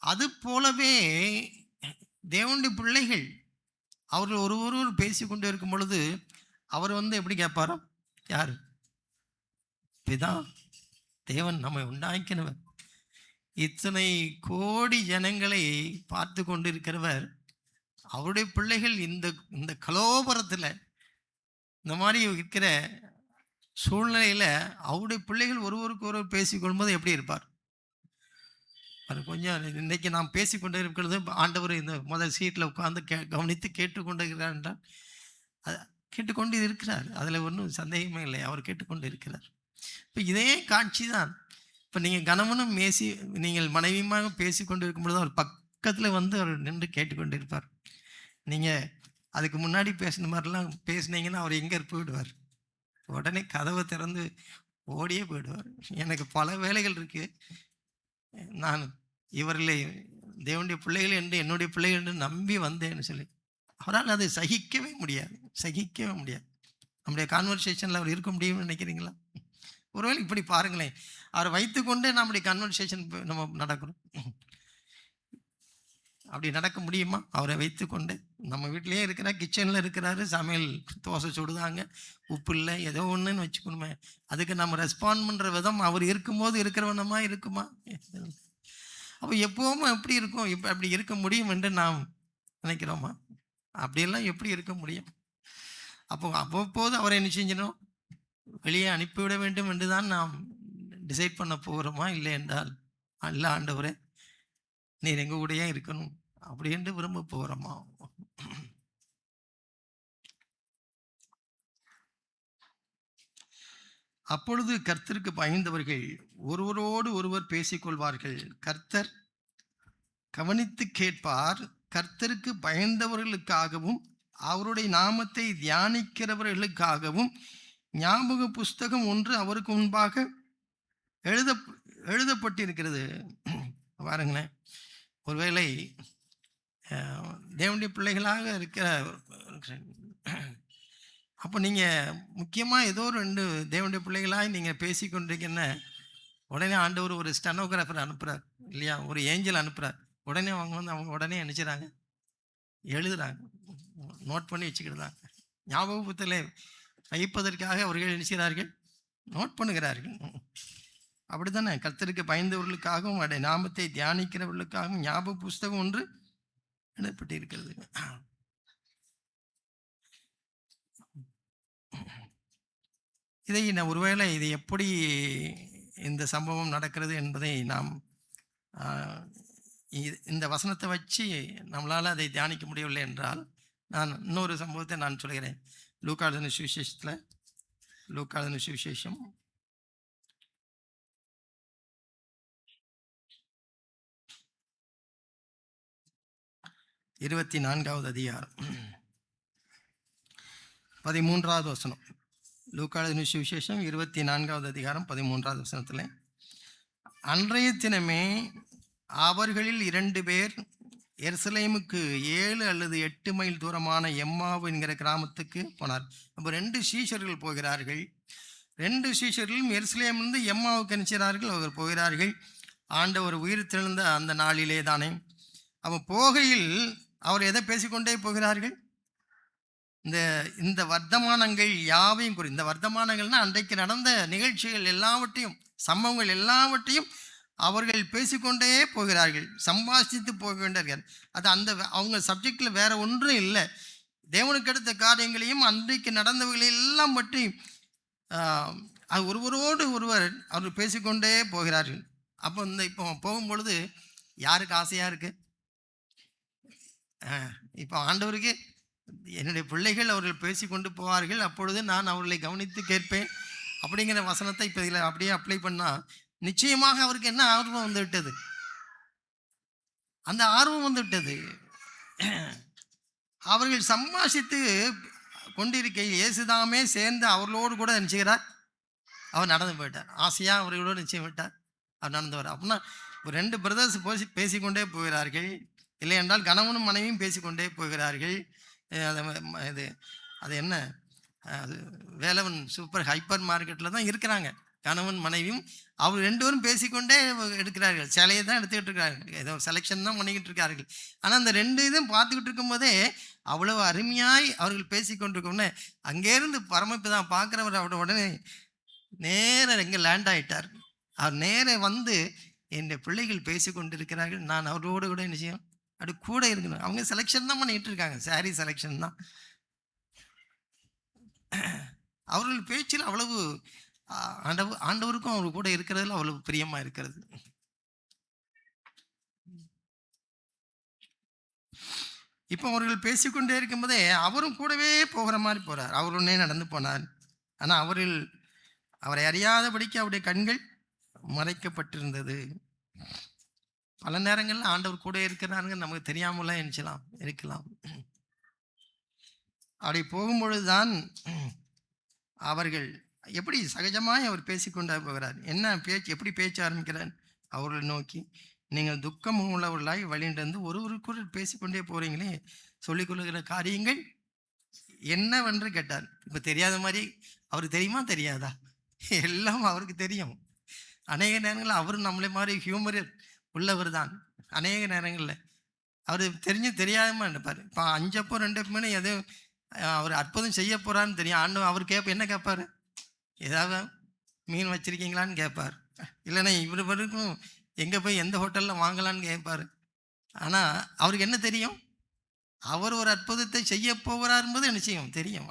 அது போலவே தேவனுடைய பிள்ளைகள் அவர்கள் ஒருவர் பேசிக்கொண்டே இருக்கும் பொழுது அவர் எப்படி கேட்பாரோ? யார்? பிதா தேவன், நம்மை உண்டாக்கினவர், இத்தனை கோடி ஜனங்களை பார்த்து கொண்டிருக்கிறவர், அவருடைய பிள்ளைகள் இந்த கலோபரத்தில் இந்த மாதிரி இருக்கிற சூழ்நிலையில் அவருடைய பிள்ளைகள் ஒருவருக்கு ஒருவர் பேசிக்கொள்ளும்போது எப்படி இருப்பார்? அது கொஞ்சம் இன்னைக்கு நாம் பேசிக்கொண்டே இருக்கிறது ஆண்டவர் இந்த முதல் சீட்டில் உட்கார்ந்து கவனித்து கேட்டுக்கொண்டு இருக்கிறார் என்றால் அது கேட்டுக்கொண்டு இருக்கிறார். அதில் ஒன்றும் சந்தேகமே இல்லை. அவர் கேட்டுக்கொண்டு இருக்கிறார். இப்போ இதே காட்சி தான். இப்போ நீங்கள் கணவனும் நீங்கள் மனைவியுமாக பேசிக்கொண்டு இருக்கும்பொழுது அவர் பக்கத்தில் வந்து அவர் நின்று கேட்டுக்கொண்டு இருப்பார். நீங்கள் அதுக்கு முன்னாடி பேசின மாதிரிலாம் பேசுனீங்கன்னா அவர் எங்கே போயிடுவார். உடனே கதவை திறந்து ஓடியே போயிடுவார். எனக்கு பல வேலைகள் இருக்குது. நான் இவர்களை தேவனுடைய பிள்ளைகள் என்று என்னுடைய பிள்ளைகள் என்று நம்பி வந்தேன்னு சொல்லி அவரால் அதை சகிக்கவே முடியாது. சகிக்கவே முடியாது. நம்முடைய கான்வர்சேஷனில் அவர் இருக்க முடியும்னு நினைக்கிறீங்களா? ஒருவேளை இப்படி பாருங்களேன், அவரை வைத்துக்கொண்டே நம்முடைய கான்வர்சேஷன் நம்ம நடக்கிறோம். அப்படி நடக்க முடியுமா? அவரை வைத்துக்கொண்டு நம்ம வீட்டிலேயே இருக்கிறார், கிச்சனில் இருக்கிறாரு, சமையல் தோசை சுடுதாங்க, உப்பு இல்லை, ஏதோ ஒன்றுன்னு வச்சுக்கணுமே. அதுக்கு நம்ம ரெஸ்பாண்ட் பண்ணுற விதம் அவர் இருக்கும்போது இருக்கிறவனமா இருக்குமா? அப்போ எப்போவும் எப்படி இருக்கும்? இப்போ அப்படி இருக்க முடியும் என்று நாம் நினைக்கிறோமா? அப்படியெல்லாம் எப்படி இருக்க முடியும்? அப்போ அவ்வப்போது அவரை என்ன செஞ்சணும்? வெளியே அனுப்பிவிட வேண்டும் என்று தான் நாம் டிசைட் பண்ண போகிறோமா? இல்லை என்றால் அல்ல ஆண்டவரே நீர் எங்க கூடயே இருக்கணும் அப்படின்னு விரும்ப போகிறோமா? அப்பொழுது கர்த்தருக்கு பயந்தவர்கள் ஒருவரோடு ஒருவர் பேசிக்கொள்வார்கள். கர்த்தர் கவனித்து கேட்பார். கர்த்தருக்கு பயந்தவர்களுக்காகவும் அவருடைய நாமத்தை தியானிக்கிறவர்களுக்காகவும் ஞாபக புஸ்தகம் ஒன்று அவருக்கு முன்பாக எழுதப்பட்டிருக்கிறது. பாருங்களேன், ஒருவேளை தேவனுடைய பிள்ளைகளாக இருக்கிற அப்போ நீங்கள் முக்கியமாக ஏதோ ரெண்டு தேவனுடைய பிள்ளைகளாக நீங்கள் பேசிக்கொண்டிருக்கீங்கன்னா உடனே ஆண்டவர் ஒரு ஸ்டெனோகிராஃபர் அனுப்புகிறார் இல்லையா? ஒரு ஏஞ்சல் அனுப்புகிறார். உடனே அவங்க வந்து அவங்க உடனே நினச்சிடறாங்க, எழுதுகிறாங்க, நோட் பண்ணி வச்சுக்கிடுறாங்க. ஞாபகத்தில் வைப்பதற்காக அவர்கள் நினைக்கிறார்கள், நோட் பண்ணுகிறார்கள். அப்படி தானே கர்த்தருக்கு பயந்தவர்களுக்காகவும் அவருடைய நாமத்தை தியானிக்கிறவர்களுக்காகவும் ஞாபக புஸ்தகம் ஒன்று எழுதப்பட்டிருக்கிறது. இதை நான் ஒருவேளை இது எப்படி இந்த சம்பவம் நடக்கிறது என்பதை நாம் இந்த வசனத்தை வச்சு நம்மளால் அதை தியானிக்க முடியவில்லை என்றால் நான் இன்னொரு சம்பவத்தை நான் சொல்கிறேன். லூக்கா எழுதின சுவிசேஷத்தில், லூக்கா எழுதின சுவிசேஷம் 24வது அதிகாரம் 13வது வசனம். லூக்கா எழுதின சுவிசேஷம் 24வது அதிகாரம் 13வது வசனத்தில், அன்றைய தினமே அவர்களில் 2 பேர் எருசலேமுக்கு 7 அல்லது 8 மைல் தூரமான எம்மாவு என்கிற கிராமத்துக்கு போனார். அப்போ 2 சீஷர்கள் போகிறார்கள். 2 சீஷர்களும் எருசலேமிலிருந்து எம்மாவுக்கு நினைச்சார்கள். அவர்கள் போகிறார்கள். ஆண்டவர் உயிர் தெழுந்த அந்த நாளிலே தானே. அப்போ போகையில் அவர் எதை பேசிக்கொண்டே போகிறார்கள்? இந்த வர்த்தமானங்கள் யாவையும் இந்த வர்த்தமானங்கள்னா அன்றைக்கு நடந்த நிகழ்ச்சிகள் எல்லாவற்றையும், சம்பவங்கள் எல்லாவற்றையும் அவர்கள் பேசிக்கொண்டே போகிறார்கள், சம்பாஷித்து போக வேண்டார்கள். அது அவங்க சப்ஜெக்டில் வேற ஒன்றும் இல்லை. தேவனுக்கு அடுத்த காரியங்களையும் அன்றைக்கு நடந்தவர்களை எல்லாம் பற்றி அது ஒருவரோடு ஒருவர் அவர்கள் பேசிக்கொண்டே போகிறார்கள். அப்போ இப்போ போகும்பொழுது யாருக்கு ஆசையாக இருக்கு? இப்போ ஆண்டவருக்கு என்னுடைய பிள்ளைகள் அவர்கள் பேசிக்கொண்டு போவார்கள், அப்பொழுது நான் அவர்களை கவனித்து கேட்பேன் அப்படிங்கிற வசனத்தை இப்போ இதில் அப்படியே அப்ளை பண்ணால் நிச்சயமாக அவருக்கு என்ன ஆர்வம் வந்து விட்டது? அந்த ஆர்வம் வந்து விட்டது. அவர்கள் சம்பாஷித்து கொண்டிருக்கையில் இயேசுதாமே சேர்ந்து அவர்களோடு கூட நினைச்சுக்கிறார். அவர் நடந்து போயிட்டார். ஆசையாக அவர்களோடு நிச்சயம் விட்டார். அவர் நடந்தவர். அப்படின்னா 2 பிரதர்ஸ் பேசிக்கொண்டே போகிறார்கள். இல்லை என்றால் கணவனும் மனைவியும் பேசிக்கொண்டே போகிறார்கள். அது என்ன, அது வேலவன் சூப்பர் ஹைப்பர் மார்க்கெட்டில் தான் இருக்கிறாங்க. கணவன் மனைவியும் அவர் 2 பேரும் பேசிக்கொண்டே எடுக்கிறார்கள். சிலையை தான் எடுத்துக்கிட்டு இருக்கிறார்கள், ஏதோ செலெக்ஷன் தான் பண்ணிக்கிட்டு இருக்கார்கள். ஆனால் அந்த 2 இதுவும் பார்த்துக்கிட்டு இருக்கும்போதே அவ்வளவு அருமையாய் அவர்கள் பேசிக்கொண்டிருக்கோன்னே அங்கேருந்து பரமபிதான் பார்க்குறவர் அவரோட உடனே நேராக எங்கே லேண்ட் ஆகிட்டார். அவர் நேர வந்து என் பிள்ளைகள் பேசி கொண்டு இருக்கிறார்கள், நான் அவரோடு கூட நிச்சயம் அப்படி கூட இருக்கணும். அவங்க செலெக்ஷன் தான் பண்ணிகிட்டு இருக்காங்க, சாரி செலெக்ஷன் தான். அவர்கள் பேச்சில் அவ்வளவு ஆண்டவருக்கும் அவர் கூட இருக்கிறதுல அவ்வளவு பிரியமாக இருக்கிறது. இப்போ அவர்கள் பேசிக்கொண்டே இருக்கும்போதே அவரும் கூடவே போகிற மாதிரி போறார். அவர் உடனே நடந்து போனார். ஆனா அவரை அறியாதபடிக்கு அவருடைய கண்கள் மறைக்கப்பட்டிருந்தது. பல நேரங்கள்ல ஆண்டவர் கூட இருக்கிறாருங்க நமக்கு தெரியாமலாம் இருக்கலாம். அப்படி போகும்பொழுது தான் அவர்கள் எப்படி சகஜமாய் அவர் பேசிக்கொண்டே போகிறார். என்ன பேச்சு, எப்படி பேச்ச ஆரம்பிக்கிறார்? அவர்களை நோக்கி, நீங்கள் துக்கம் உள்ளவர்களாய் வழியிலிருந்து ஒருவருக்கொருவர் பேசிக்கொண்டே போறீங்களே, சொல்லிக் கொள்ளுகிற காரியங்கள் என்னவென்று கேட்டார். இப்ப தெரியாத மாதிரி அவருக்கு தெரியுமா தெரியாதா? எல்லாம் அவருக்கு தெரியும். அநேக நேரங்களில் அவரும் நம்மளை மாதிரி ஹியூமர் உள்ளவர் தான். அநேக நேரங்களில் அவர் தெரியாம இருப்பார். இப்போ 5 அப்போ 2 அப்போன்னு எதோ அவர் அற்புதம் செய்ய போறான்னு தெரியும். ஆண்டவன் அவர் என்ன கேட்பாரு? ஏதாவது மீன் வச்சிருக்கீங்களான்னு கேட்பார். இல்லைன்னா இவருக்கும் எங்கே போய் எந்த ஹோட்டலில் வாங்கலான்னு கேட்பார். ஆனால் அவருக்கு என்ன தெரியும்? அவர் ஒரு அற்புதத்தை செய்ய போகிறார் என்பது என்ன செய்யும் தெரியும்.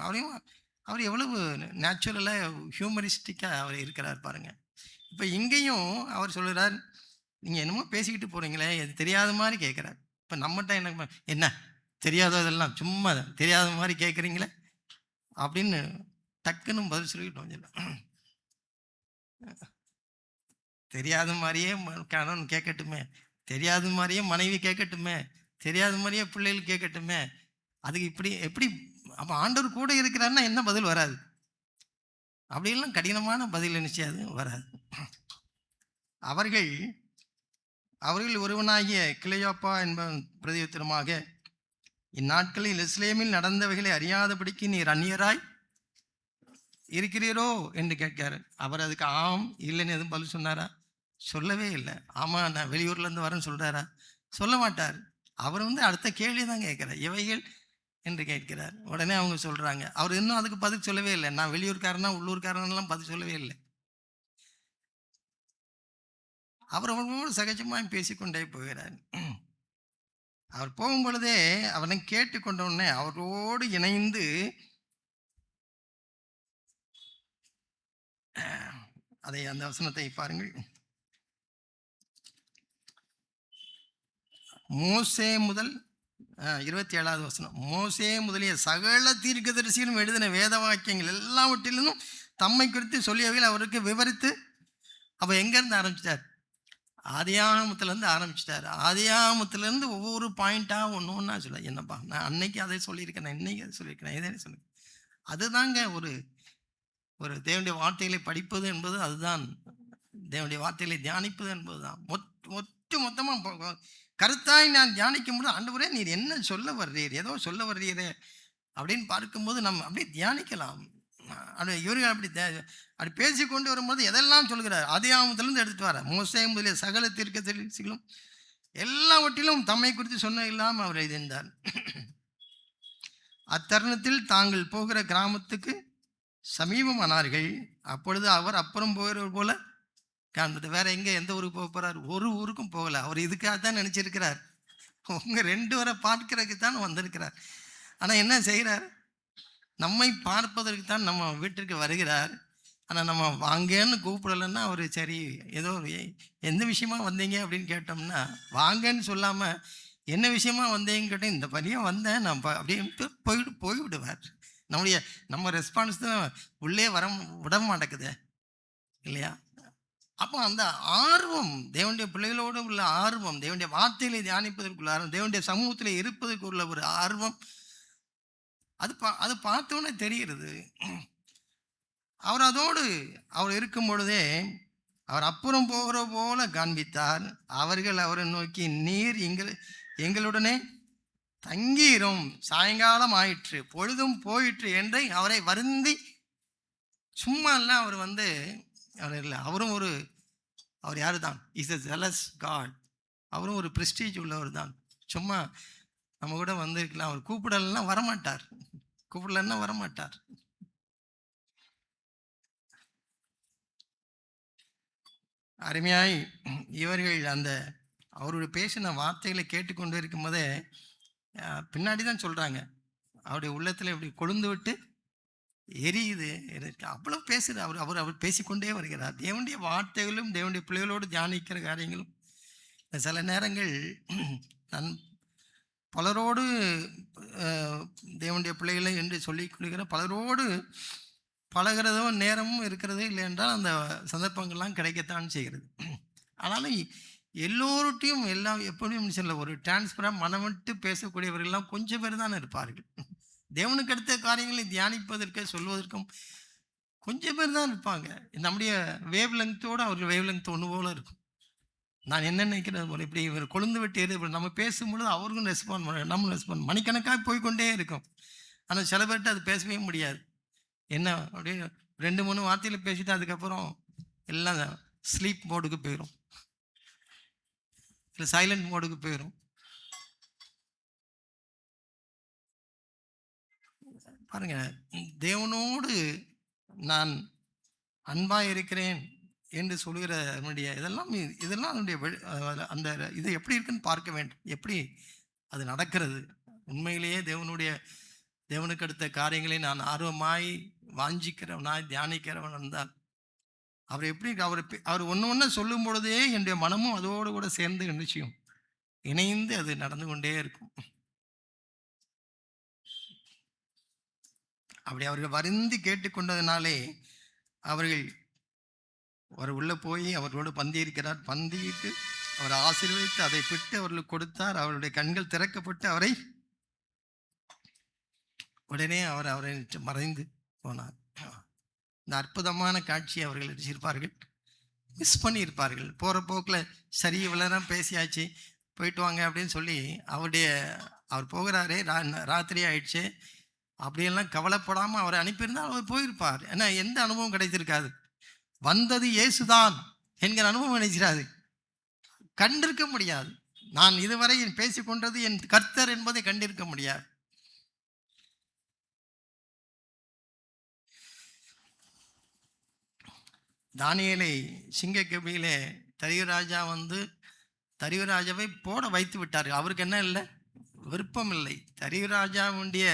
அவர் எவ்வளவு நேச்சுரலாக ஹியூமரிஸ்டிக்காக அவர் இருக்கிறார் பாருங்க. இப்போ இங்கேயும் அவர் சொல்கிறார், நீங்கள் என்னமோ பேசிக்கிட்டு போகிறீங்களே, இது தெரியாத மாதிரி கேட்குறார். இப்போ நம்மகிட்ட என்ன தெரியாததெல்லாம் சும்மா தெரியாத மாதிரி கேட்குறீங்களே அப்படின்னு டக்குன்னு பதில் சொல்லிக்கிட்டோம். தெரியாத மாதிரியே கணவன் கேட்கட்டுமே, தெரியாத மாதிரியே மனைவி கேட்கட்டுமே, தெரியாத மாதிரியே பிள்ளைகள் கேட்கட்டுமே, அதுக்கு இப்படி எப்படி? அப்போ ஆண்டவர் கூட இருக்கிறாருன்னா என்ன பதில் வராது? அப்படியெல்லாம் கடினமான பதில் நிச்சயாது வராது. அவர்கள் ஒருவனாகிய கிளையோப்பா என்பவன் பிரதியுத்தரமாக, இந்நாட்களில் எருசலேமில் நடந்தவைகளை அறியாதபடிக்கு நீர் அந்நியராய் இருக்கிறீரோ என்று கேட்கிறார். அவர் அதுக்கு ஆம் இல்லைன்னு எதுவும் பதில் சொன்னாரா? சொல்லவே இல்லை. ஆமாம் நான் வெளியூர்லேருந்து வரேன்னு சொல்கிறாரா? சொல்ல மாட்டார். அவர் அடுத்த கேள்வி தான் கேட்குறார், எவைகள் என்று கேட்கிறார். உடனே அவங்க சொல்கிறாங்க. அவர் இன்னும் அதுக்கு பதில் சொல்லவே இல்லை. நான் வெளியூர்காரனா உள்ளூர்காரனெல்லாம் பதில் சொல்லவே இல்லை. அவர் அவர்களோடு சகஜமாக பேசிக்கொண்டே போகிறார். அவர் போகும் பொழுதே அவனை கேட்டுக்கொண்டவுடனே அவரோடு இணைந்து அந்த வசனத்தை பாருங்கள். மோசே முதல் 27வது வசனம். மோசே முதலிய சகல தீர்க்கதரிசிகளும் எழுதின வேத வாக்கியங்கள் எல்லாவற்றிலும் தம்மை குறித்து சொல்லியவையில் அவருக்கு விவரித்து, அப்போ எங்கேருந்து ஆரம்பிச்சிட்டார்? ஆதியாகமத்திலேருந்து ஆரம்பிச்சிட்டார். ஆதியாகமத்திலேருந்து ஒவ்வொரு பாயிண்ட்டாக ஒன்று ஒன்றா சொல்ல, என்னப்பா நான் அன்னைக்கு அதை சொல்லியிருக்கேன், நான் இன்னைக்கு அதை சொல்லியிருக்கேன், இதை சொல்லியிருக்கேன். அதுதாங்க ஒரு தேவனுடைய வார்த்தைகளை படிப்பது என்பது. அதுதான் தேவனுடைய வார்த்தைகளை தியானிப்பது என்பது தான். மொத்தமாக கருத்தாய் நான் தியானிக்கும் போது, ஆண்டவரே நீர் என்ன சொல்ல வர்றீர், ஏதோ சொல்ல வர்றீரே அப்படின்னு பார்க்கும்போது நம்ம அப்படியே தியானிக்கலாம். அப்படி இவர்கள் அப்படி பேசி கொண்டு வரும்போது எதெல்லாம் சொல்கிறார்? ஆதியாகமத்திலிருந்து எடுத்துட்டு வர மோசே முதலிய சகல தீர்க்கதரிசிகளும் எல்லாவற்றிலும் தம்மை குறித்து சொன்ன இல்லாமல் அவர் எழுதினார். அத்தருணத்தில் தாங்கள் போகிற கிராமத்துக்கு சமீபமானார்கள். அப்பொழுது அவர் அப்புறம் போகிறவர் போல காண்பது. வேற எந்த ஊருக்கு போக போறார்? ஒரு ஊருக்கும் போகல. அவர் இதுக்காக தான் நினைச்சிருக்கிறார், உங்க 2 பேரை பார்க்கறதுக்கு தான் வந்திருக்கிறார். ஆனால் என்ன செய்கிறார்? நம்மை பார்ப்பதற்கு தான் நம்ம வீட்டிற்கு வருகிறார். ஆனால் நம்ம வாங்கன்னு கூப்பிடலைன்னா அவர் சரி ஏதோ எந்த விஷயமா வந்தீங்க அப்படின்னு கேட்டோம்னா, வாங்கன்னு சொல்லாமல் என்ன விஷயமா வந்தீங்கன்னு கேட்டேன், இந்த பையன் வந்தேன் நான் அப்படின்ட்டு போய்விடுவார். நம்ம ரெஸ்பான்ஸ் தான் உள்ளே விட மாட்டேக்குது இல்லையா? அப்போ அந்த ஆர்வம், தேவனுடைய பிள்ளைகளோடு உள்ள ஆர்வம், தேவனுடைய வார்த்தைகளை தியானிப்பதற்குள்ள ஆர்வம், தேவனுடைய சமூகத்தில் இருப்பதற்கு உள்ள ஒரு ஆர்வம், அது பார்த்தோன்னே தெரிகிறது. அவர் இருக்கும் பொழுதே அவர் அப்புறம் போகிற போல காண்பித்தார். அவர்கள் அவரை நோக்கி, நீர் எங்களுடனே தங்கீரும், சாயங்காலம் ஆயிற்று, பொழுதும் போயிற்று என்று அவரை வருந்தி, சும்மா இல்லை அவர் அவர் இல்லை, அவர் யாரு தான்? Is a jealous God. அவரும் ஒரு ப்ரெஸ்டீஜ் உள்ளவர் தான். சும்மா நம்ம கூட வந்திருக்கலாம். அவர் கூப்பிடலன்னா வரமாட்டார். அருமையாய் இவர்கள் அவருடைய பேசின வார்த்தைகளை கேட்டுக்கொண்டு இருக்கும் போதே பின்னாடி தான் சொல்றாங்க, அவருடைய உள்ளத்தில் இப்படி கொழுந்து விட்டு எரியுது. அவ்வளவு பேசுது. அவர் பேசிக்கொண்டே வருகிறார். தேவனுடைய வார்த்தைகளும் தேவனுடைய பிள்ளைகளோடு தியானிக்கிற காரியங்களும் சில நேரங்கள் நான் பலரோடு தேவனுடைய பிள்ளைகளை என்று சொல்லிக் கொள்கிற பலரோடு பழகிறதோ நேரமும் இருக்கிறது இல்லை என்றால் அந்த சந்தர்ப்பங்கள்லாம் கிடைக்கத்தான் செய்கிறது. ஆனாலும் எல்லோருட்டையும் எல்லாம் எப்படியும் சொல்ல ஒரு டிரான்ஸ்பராக மனம் விட்டு பேசக்கூடியவர்கள்லாம் கொஞ்சம் பேர் தான் இருப்பார்கள். தேவனுக்கு அடுத்த காரியங்களை தியானிப்பதற்கு சொல்வதற்கும் கொஞ்சம் பேர் தான் இருப்பாங்க. நம்முடைய வேவ் லெங்க்த்தோடு அவர்கள் வேவ் லெங்க்த் ஒன்று போல இருக்கும். நான் என்ன நினைக்கிறது போல இப்படி இவர் கொழுந்து விட்டு நம்ம பேசும்பொழுது அவர்களும் ரெஸ்பாண்ட் பண்ண நம்ம ரெஸ்பாண்ட் மணிக்கணக்காக போய்கொண்டே இருக்கும். ஆனால் சில பேர்கிட்ட அது பேசவே முடியாது. என்ன அப்படின்னு 2-3 வார்த்தையில் பேசிட்டு அதுக்கப்புறம் எல்லாம் ஸ்லீப் மோடுக்கு போயிடும், இல்லை சைலண்ட் மோடுக்கு போயிடும். பாருங்க, தேவனோடு நான் அன்பாக இருக்கிறேன் என்று சொல்கிற அதனுடைய இதெல்லாம் அதனுடைய அந்த இது எப்படி இருக்குன்னு பார்க்க வேண்டும். எப்படி அது நடக்கிறது உண்மையிலேயே தேவனுக்கு அடுத்த காரியங்களை நான் ஆர்வமாய் வாஞ்சிக்கிறவனாய் தியானிக்கிறவன் இருந்தால் அவர் எப்படி அவர் ஒன்று சொல்லும் பொழுதே என்னுடைய மனமும் அதோடு கூட சேர்ந்து நிச்சயம் இணைந்து அது நடந்து கொண்டே இருக்கும். அப்படி அவர்கள் வருந்தி கேட்டுக்கொண்டதுனாலே அவர்கள் அவர் உள்ளே போய் அவர்களோடு பந்தியிருக்கிறார். பந்தியிட்டு அவரை ஆசீர்வதித்து அதை பிட்டு அவர்களுக்கு கொடுத்தார். அவருடைய கண்கள் திறக்கப்பட்டு அவரை உடனே அவரை மறைந்து போனார். இந்த அற்புதமான காட்சியை அவர்கள் அடிச்சிருப்பார்கள், மிஸ் பண்ணியிருப்பார்கள். போகிற போக்கில் சரி இவ்வளோதான் பேசியாச்சு போயிட்டு வாங்க அப்படின்னு சொல்லி அவர் போகிறாரே ராத்திரி ஆயிடுச்சு அப்படியெல்லாம் கவலைப்படாமல் அவரை அனுப்பியிருந்தால் அவர் போயிருப்பார். ஏன்னா எந்த அனுபவம் கிடைத்திருக்காது. வந்தது இயேசுதான் என்கிற அனுபவம் நினைச்சிடாது, கண்டிருக்க முடியாது. நான் இதுவரை பேசிக்கொண்டது என் கர்த்தர் என்பதை கண்டிருக்க முடியாது. தானியேலை சிங்கக்கபியிலே தரியுராஜாவை போட வைத்து விட்டார்கள். அவருக்கு என்ன இல்லை, விருப்பம் இல்லை. தரியுராஜாவுடைய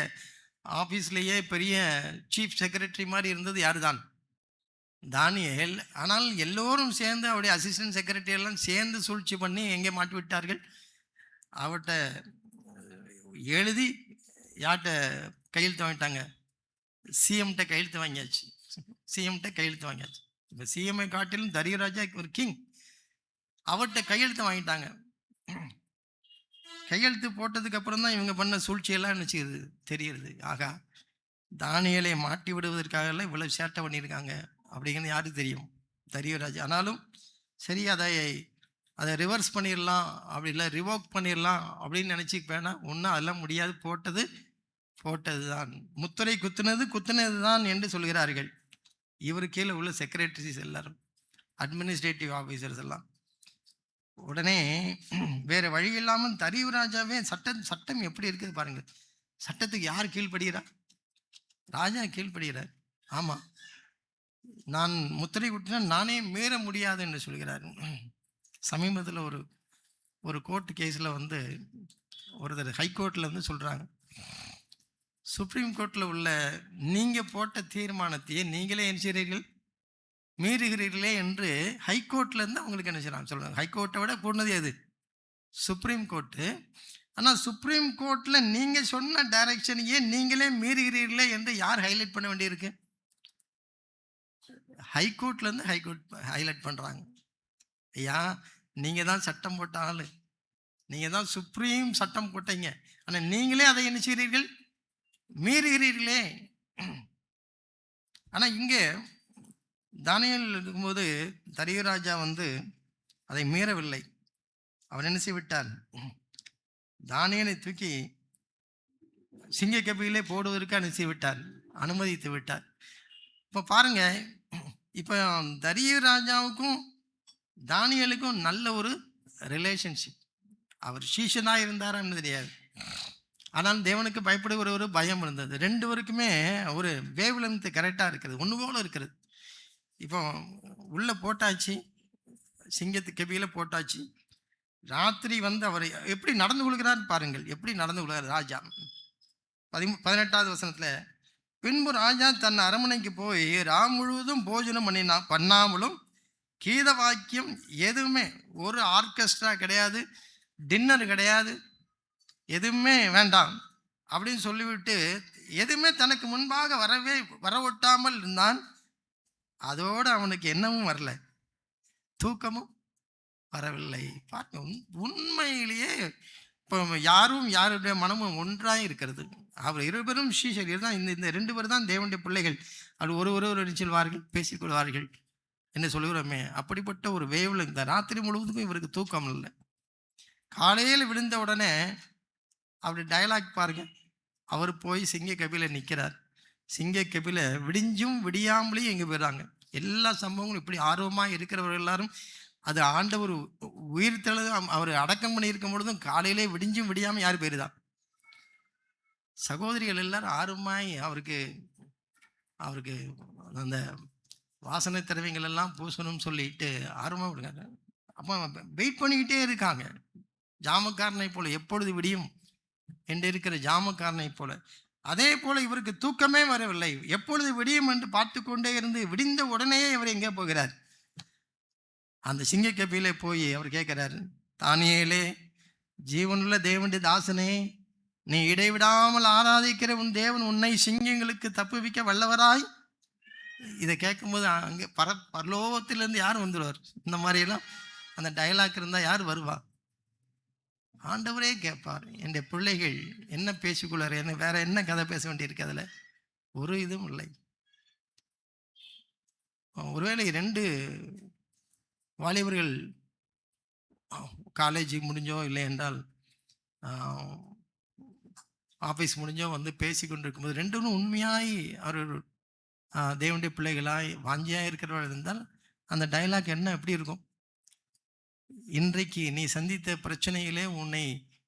ஆஃபீஸ்லேயே பெரிய சீஃப் செக்ரட்டரி மாதிரி இருந்தது யார் தான், தானியேல். ஆனால் எல்லோரும் சேர்ந்து அவருடைய அசிஸ்டன்ட் செக்ரட்டரி எல்லாம் சேர்ந்து சூழ்ச்சி பண்ணி எங்கே மாட்டி விட்டார்கள். அவர்கிட்ட எழுதி யார்கிட்ட கையெழுத்து வாங்கிட்டாங்க, சிஎம்கிட்ட கையெழுத்து வாங்கியாச்சு. இப்போ சிஎம்ஐ காட்டிலும் தரியுராஜா ஒரு கிங், அவர்கிட்ட கையெழுத்து வாங்கிட்டாங்க. கையெழுத்து போட்டதுக்கு அப்புறம் தான் இவங்க பண்ண சூழ்ச்சியெல்லாம் நினச்சிது தெரியுது. ஆகா, தானியேலை மாட்டி விடுவதற்காக இவ்வளவு சேட்டை பண்ணியிருக்காங்க அப்படிங்கிறது யாருக்கு தெரியும், தரியுராஜா. ஆனாலும் சரி அதை ரிவர்ஸ் பண்ணிடலாம், அப்படி இல்லை ரிவோக் பண்ணிடலாம் அப்படின்னு நினச்சிப்பேனா ஒன்றும் அதெல்லாம் முடியாது. போட்டது தான், முத்திரை குத்துனது தான் என்று சொல்கிறார்கள். இவர் கீழே உள்ள செக்ரட்டரிஸ் எல்லாரும், அட்மினிஸ்ட்ரேட்டிவ் ஆஃபீஸர்ஸ் எல்லாம் உடனே வேறு வழி இல்லாமல் தரியுராஜாவே சட்டம் எப்படி இருக்குது பாருங்கள். சட்டத்துக்கு யார் கீழ்ப்படுகிறா, ராஜா கீழ்ப்படுகிறார். ஆமாம், நான் முத்திரை குட்டினா நானே மீற முடியாது என்று சொல்கிறார். சமீபத்தில் ஒரு கோர்ட்டு கேஸில் ஒருத்தர் ஹைகோர்ட்டில் சொல்கிறாங்க, சுப்ரீம் கோர்ட்டில் உள்ள நீங்கள் போட்ட தீர்மானத்தையே நீங்களே என்ன செய்கிறீர்கள், மீறுகிறீர்களே என்று ஹைகோர்ட்லேருந்து அவங்களுக்கு என்ன செய்யறாங்க சொல்கிறாங்க. ஹைகோர்ட்டை விட கூடது எது, சுப்ரீம் கோர்ட்டு. ஆனால் சுப்ரீம் கோர்ட்டில் நீங்கள் சொன்ன டைரக்ஷனையே நீங்களே மீறுகிறீர்களே என்று யார் ஹைலைட் பண்ண வேண்டியிருக்கு, ஹைகோர்ட்லேருந்து ஹைலைட் பண்ணுறாங்க. ஐயா, நீங்கள் தான் சட்டம் போட்ட ஆள், நீங்கள் தான் சுப்ரீம் சட்டம் போட்டீங்க, ஆனால் நீங்களே அதை என்ன செய்கிறீர்கள், மீறுகிறீர்களே. ஆனால் இங்கே தானியேல் இருக்கும்போது தரியுராஜா அதை மீறவில்லை. அவர் என்ன செய்விட்டார், தானியேலை தூக்கி சிங்கக்கபியிலே போடுவதற்கு அனுமதித்து விட்டார். இப்போ பாருங்க, இப்போ தரியுராஜாவுக்கும் தானியேலுக்கும் நல்ல ஒரு ரிலேஷன்ஷிப். அவர் சீஷனாக இருந்தாரான்னு தெரியாது, ஆனால் தேவனுக்கு பயப்படுகிற ஒரு பயம் இருந்தது. 2 பேருக்குமே ஒரு வேவ் லென்த் கரெக்டாக இருக்கிறது, ஒன்று போல இருக்கிறது. இப்போ உள்ளே போட்டாச்சு, சிங்கத்து கபியில் போட்டாச்சு. ராத்திரி அவர் எப்படி நடந்து கொள்கிறார் பாருங்கள், எப்படி நடந்து கொள்கிறார் ராஜா. 18வது வசனத்தில், பின்பு ராஜா தன் அரண்மனைக்கு போய் முழுவதும் போஜனம் பண்ணாமலும் கீத வாக்கியம் எதுவுமே, ஒரு ஆர்கெஸ்ட்ரா கிடையாது, டின்னர் கிடையாது, எதுவுமே வேண்டாம் அப்படின்னு சொல்லிவிட்டு எதுவுமே தனக்கு முன்பாக வரவிட்டாமல் இருந்தான். அதோடு அவனுக்கு என்னவும் வரல, தூக்கமும் வரவில்லை. பாருங்க, உண்மையிலேயே இப்போ யாரும் யாருடைய மனமும் ஒன்றாக இருக்கிறது. அவர் இருவரும் சீஷர்கள் தான். இந்த 2 பேர் தான் தேவனுடைய பிள்ளைகள். அது ஒரு செல்வார்கள், பேசிக்கொள்வார்கள் என்ன சொல்லுகிறோமே. அப்படிப்பட்ட ஒரு வேவில் இந்த ராத்திரி முழுவதுக்கும் இவருக்கு தூக்கம் இல்லை. காலையில் விழுந்த உடனே அப்படி டயலாக் பாருங்க. அவர் போய் சிங்க கபில நிற்கிறார். சிங்க கபில விடிஞ்சும் விடியாமலேயும் எங்கே போயிடுறாங்க. எல்லா சம்பவங்களும் இப்படி ஆர்வமாக இருக்கிறவர்கள் எல்லாரும் அது ஆண்டவர் உயிர் தெழுது அவர் அடக்கம் பண்ணி இருக்கும் பொழுதும் காலையிலே விடிஞ்சும் விடியாமல் யார் போயிருதான். சகோதரிகள் எல்லாரும் ஆர்வமாய் அவருக்கு அவருக்கு அந்த வாசனை திரவியங்கள் எல்லாம் பூசணும்னு சொல்லிட்டு ஆர்வமாக இருக்காங்க. அப்போ வெயிட் பண்ணிக்கிட்டே இருக்காங்க. ஜாமக்காரனை போல, எப்பொழுது விடியும் என்று இருக்கிற ஜாமக்காரனை போல. அதே போல இவருக்கு தூக்கமே வரவில்லை. எப்பொழுது விடியும் என்று பார்த்து கொண்டே இருந்து விடிந்த உடனே இவர் எங்கே போகிறார், அந்த சிங்கக்கபிலே போய் அவர் கேட்கிறாரு, தானியேலே, ஜீவனுள்ள தேவனுடைய தாசனே, நீ இடைவிடாமல் ஆராதிக்கிற உன் தேவன் உன்னை சிங்கங்களுக்கு தப்புவிக்க வல்லவராய். இதை கேட்கும்போது அங்கே பரலோகத்திலேருந்து யார் வந்துடுவார்? இந்த மாதிரியெல்லாம் அந்த டயலாக் இருந்தால் யார் வருவா? ஆண்டவரே கேட்பார், என் பிள்ளைகள் என்ன பேசிக்கொள்ளார், என்ன வேற என்ன கதை பேச வேண்டியிருக்கு? அதில் ஒரு இதுவும் இல்லை. ஒருவேளை 2 வாலிபர்கள் காலேஜ் முடிஞ்சோ இல்லை என்றால் ஆஃபீஸ் முடிஞ்சோ வந்து பேசி கொண்டிருக்கும்போது 2 உண்மையாய் அவர் தேவனுடைய பிள்ளைகளாய் வாஞ்சியாக இருக்கிறவர்கள் இருந்தால் அந்த டைலாக் என்ன எப்படி இருக்கும்? இன்றைக்கு நீ சந்தித்த பிரச்சனையிலே உன்னை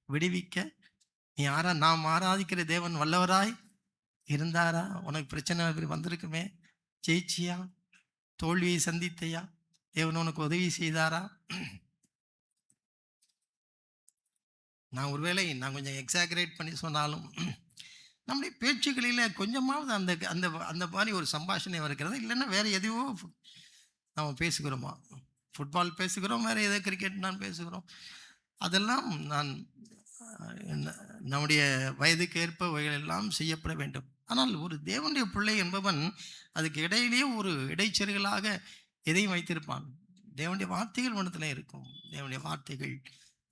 விடுவிக்க நாம் ஆராதிக்கிற தேவன் வல்லவராய் இருந்தாரா? உனக்கு பிரச்சனை வந்திருக்குமே, ஜெயிச்சியா? தோல்வியை சந்தித்தையா? தேவன் உனக்கு உதவி செய்தாரா? நான் கொஞ்சம் எக்ஸாகரேட் பண்ணி சொன்னாலும் நம்முடைய பேச்சுக்களில் கொஞ்சமாவது அந்த அந்த அந்த மாதிரி ஒரு சம்பாஷணை இருக்கிறது. இல்லைன்னா வேறு எதையோ நம்ம பேசுகிறோமா? ஃபுட்பால் பேசுகிறோம், வேறு ஏதோ கிரிக்கெட் நான் பேசுகிறோம். அதெல்லாம் நம்முடைய வயதுக்கு ஏற்ப எல்லாம் செய்யப்பட வேண்டும். ஆனால் ஒரு தேவனுடைய பிள்ளை என்பவன் அதுக்கு இடையிலேயே ஒரு இடைச்செருகலாக எதையும் வைத்திருப்பான். தேவனுடைய வார்த்தைகள் மனத்தில் இருக்கும். தேவனுடைய வார்த்தைகள்,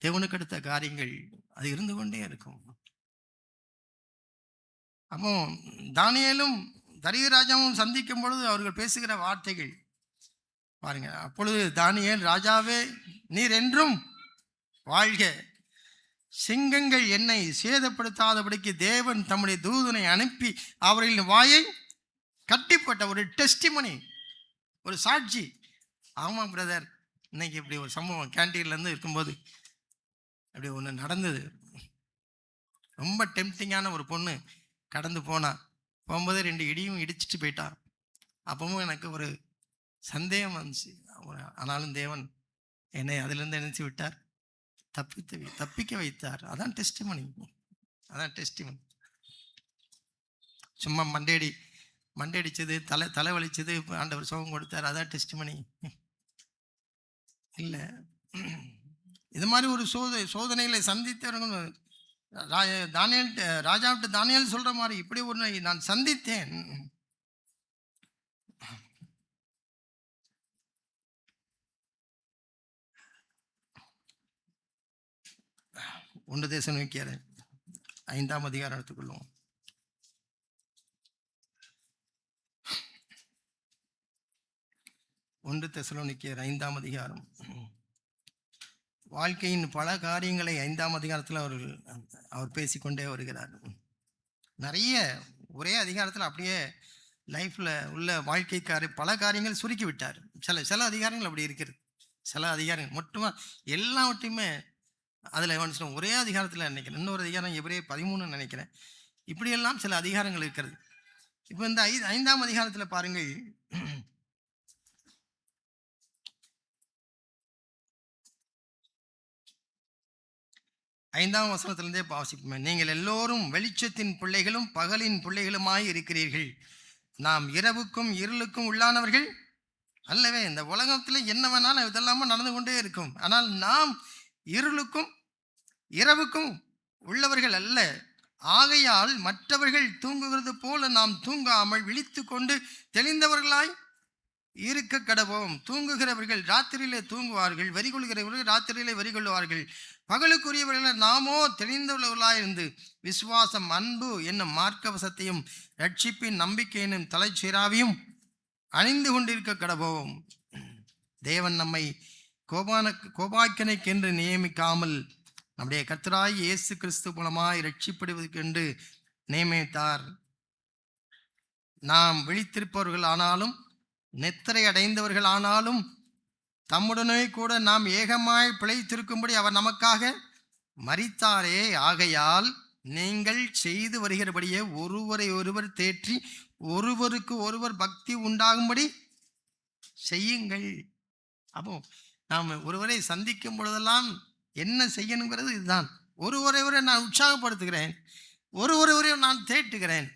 தேவனுக்கு அடுத்த காரியங்கள் அது இருந்து கொண்டே இருக்கும். அப்போ தானியேலும் தரியராஜாவும் சந்திக்கும் பொழுது அவர்கள் பேசுகிற வார்த்தைகள் பாருங்க. அப்பொழுது தானியேல், ராஜாவே, நீர் என்றும் வாழ்க. சிங்கங்கள் என்னை சேதப்படுத்தாதபடிக்கு தேவன் தம்முடைய தூதனை அனுப்பி அவர்களின் வாயை கட்டிப்பட்ட ஒரு டெஸ்டிமனி, ஒரு சாட்சி. ஆமாம் பிரதர், இன்னைக்கு இப்படி ஒரு சம்பவம் கேன்டீன்லேருந்து இருக்கும்போது அப்படி ஒன்று நடந்தது. ரொம்ப டெம்டிங்கான ஒரு பொண்ணு கடந்து போகும்போது 2 இடியும் இடிச்சிட்டு போயிட்டா. அப்பவும் எனக்கு ஒரு சந்தேகம் வந்துச்சு. ஆனாலும் தேவன் என்னை அதிலிருந்து நினைச்சு விட்டார், தப்பிக்க வைத்தார். அதான் டெஸ்டிமனி. சும்மா மண்டையடிச்சது, தலை வலிச்சது, ஆண்டவர் சுகம் கொடுத்தார், அதான் டெஸ்டிமனி இல்லை. இது மாதிரி ஒரு சோதனைகளை சந்தித்தவர்கள் ராஜாவிட்டு தானியேல் சொல்ற மாதிரி இப்படி ஒன்று நான் சந்தித்தேன். 1 தெசலோனிக்கேயர் 5ஆம் அதிகாரம் எடுத்துக்கொள்வோம். 1 தெசலோனிக்கேயர் 5ஆம் அதிகாரம். வாழ்க்கையின் பல காரியங்களை 5ஆம் அதிகாரத்தில் அவர் பேசிக்கொண்டே வருகிறார். நிறைய ஒரே அதிகாரத்தில் அப்படியே லைஃப்பில் உள்ள வாழ்க்கைக்கார பல காரியங்கள் சுருக்கி விட்டார். சில அதிகாரங்கள் அப்படி இருக்கிறது. சில அதிகாரங்கள் மட்டுமா எல்லாவற்றையுமே அதில் வந்துச்சுன்னா ஒரே அதிகாரத்தில் நினைக்கிறேன். இன்னொரு அதிகாரம் எபிரேயர் 13 நினைக்கிறேன். இப்படியெல்லாம் சில அதிகாரங்கள் இருக்கிறது. இப்போ இந்த 5ஆம் அதிகாரத்தில் பாருங்கள், 5ஆம் வசனத்திலிருந்தே வாசிப்போமே. நீங்கள் எல்லோரும் வெளிச்சத்தின் பிள்ளைகளும் பகலின் பிள்ளைகளுமாய் இருக்கிறீர்கள். நாம் இரவுக்கும் இருளுக்கும் உள்ளானவர்கள் அல்லவே. இந்த உலகத்தில் என்ன வேணாலும் இதெல்லாமே நடந்து கொண்டே இருக்கும். ஆனால் நாம் இருளுக்கும் இரவுக்கும் உள்ளவர்கள் அல்ல. ஆகையால் மற்றவர்கள் தூங்குகிறது போல நாம் தூங்காமல் விழித்து கொண்டு தெளிந்தவர்களாய் இருக்க கடவோம். தூங்குகிறவர்கள் ராத்திரியிலே தூங்குவார்கள், வரிகொள்கிறவர்கள் ராத்திரியிலே வரிகொள்வார்கள். பகலுக்குரியவர்கள் நாமோ தெளிந்தவர்களாயிருந்து விசுவாசம், அன்பு என்னும் மார்க்கவசத்தையும் ரட்சிப்பின் நம்பிக்கை என்னும் தலைச்சீராவையும் அணிந்து கொண்டிருக்க கடவோம். தேவன் நம்மை கோபாக்கினைக்கென்று நியமிக்காமல் நம்முடைய கர்த்தராய் இயேசு கிறிஸ்து மூலமாய் ரட்சிப்படுவதற்கென்று நியமித்தார். நாம் விழித்திருப்பவர்கள் ஆனாலும் நித்திரை அடைந்தவர்கள் ஆனாலும் தம்முடனே கூட நாம் ஏகமாய் பிழைத்திருக்கும்படி அவர் நமக்காக மரித்தாரே. ஆகையால் நீங்கள் செய்து வருகிறபடியே ஒருவரை ஒருவர் தேற்றி ஒருவருக்கு ஒருவர் பக்தி உண்டாகும்படி செய்யுங்கள். அப்போ நாம் ஒருவரை சந்திக்கும் பொழுதெல்லாம் என்ன செய்யணுங்கிறது இதுதான். ஒருவரை நான் உற்சாகப்படுத்துகிறேன், ஒருவரை நான் தேட்டுகிறேன்.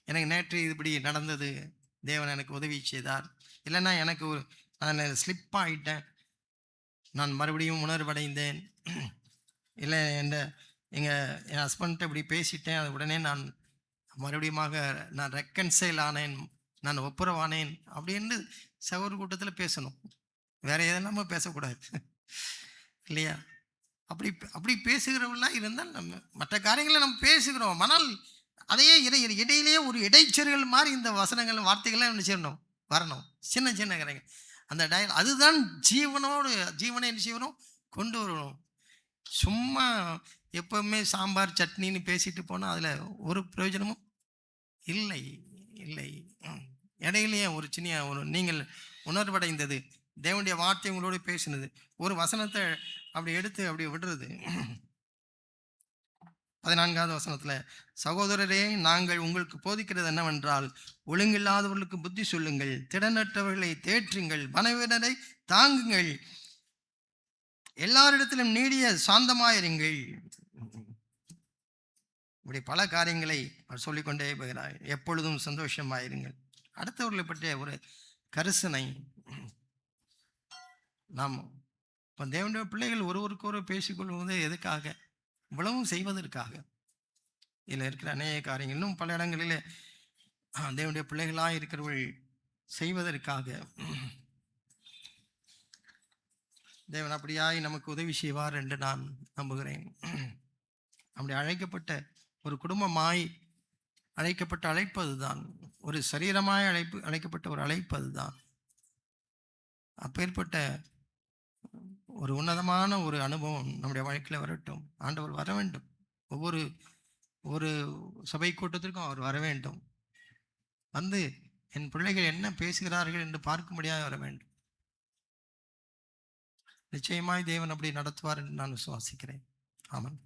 எனக்கு நேற்று இப்படி நடந்தது, தேவன் எனக்கு உதவி செய்தார். இல்லைன்னா எனக்கு நான் ஸ்லிப் ஆகிட்டேன், நான் மறுபடியும் உணர்வடைந்தேன். இல்லை என் ஹஸ்பண்ட்டை இப்படி பேசிட்டேன், அது உடனே நான் மறுபடியுமாக நான் ரெக்கன்சைல் ஆனேன், நான் ஒப்புரவானேன் அப்படின்னு சகோதர கூட்டத்தில் பேசணும். வேற எதெல்லாமோ பேசக்கூடாது இல்லையா? அப்படி பேசுகிறவர்களாக இருந்தால் நம்ம மற்ற காரியங்களை நம்ம பேசுகிறோம். ஆனால் அதையே இடையிலேயே ஒரு இடைச்செருகள் மாதிரி இந்த வசனங்கள் வார்த்தைகள்லாம் என்ன செய்யணும், வரணும். சின்ன சின்ன காரியங்கள் அந்த அதுதான் ஜீவனை என்ன செய்யணும், கொண்டு வரணும். சும்மா எப்பவுமே சாம்பார் சட்னின்னு பேசிட்டு போனால் அதில் ஒரு பிரயோஜனமும் இல்லை. இடையிலேயே ஒரு சின்ன நீங்கள் உணர்வடைந்தது, தேவனுடைய வார்த்தை உங்களோடு பேசினது, ஒரு வசனத்தை அப்படி எடுத்து அப்படி விடுறது. 14வது வசனத்தில், சகோதரரே நாங்கள் உங்களுக்கு போதிக்கிறது என்னவென்றால், ஒழுங்கில்லாதவர்களுக்கு புத்தி சொல்லுங்கள், திடனற்றவர்களை தேற்றுங்கள், பலவீனரை தாங்குங்கள், எல்லாரிடத்திலும் நீடிய சாந்தமாயிருங்கள். இப்படி பல காரியங்களை அவர் சொல்லிக்கொண்டே போகிறார். எப்பொழுதும் சந்தோஷமாயிருங்கள். அடுத்தவர்களை பற்றிய ஒரு கரிசனை. நாம் இப்போ தேவனுடைய பிள்ளைகள் ஒருவருக்கு ஒரு பேசிக்கொள்வது எதுக்காக? இவ்வளவும் செய்வதற்காக. இதில் இருக்கிற அநேக காரியங்கள் இன்னும் பல இடங்களில் தேவனுடைய பிள்ளைகளாக இருக்கிறவர்கள் செய்வதற்காக. தேவன் அப்படியாய் நமக்கு உதவி செய்வார் என்று நான் நம்புகிறேன். அப்படி அழைக்கப்பட்ட ஒரு குடும்பமாய் அழைக்கப்பட்ட அழைப்பு அதுதான். ஒரு சரீரமாய் அழைக்கப்பட்ட ஒரு அழைப்பு அதுதான். அப்பேற்பட்ட ஒரு உன்னதமான ஒரு அனுபவம் நம்முடைய வாழ்க்கையில் வரட்டும். ஆண்டவர் வர வேண்டும். ஒவ்வொரு சபை கூட்டத்திற்கும் அவர் வர வேண்டும். வந்து என் பிள்ளைகள் என்ன பேசுகிறார்கள் என்று பார்க்கும்படியாக வர வேண்டும். நிச்சயமாய் தேவன் அப்படி நடத்துவார் என்று நான் விசுவாசிக்கிறேன். ஆமாம்.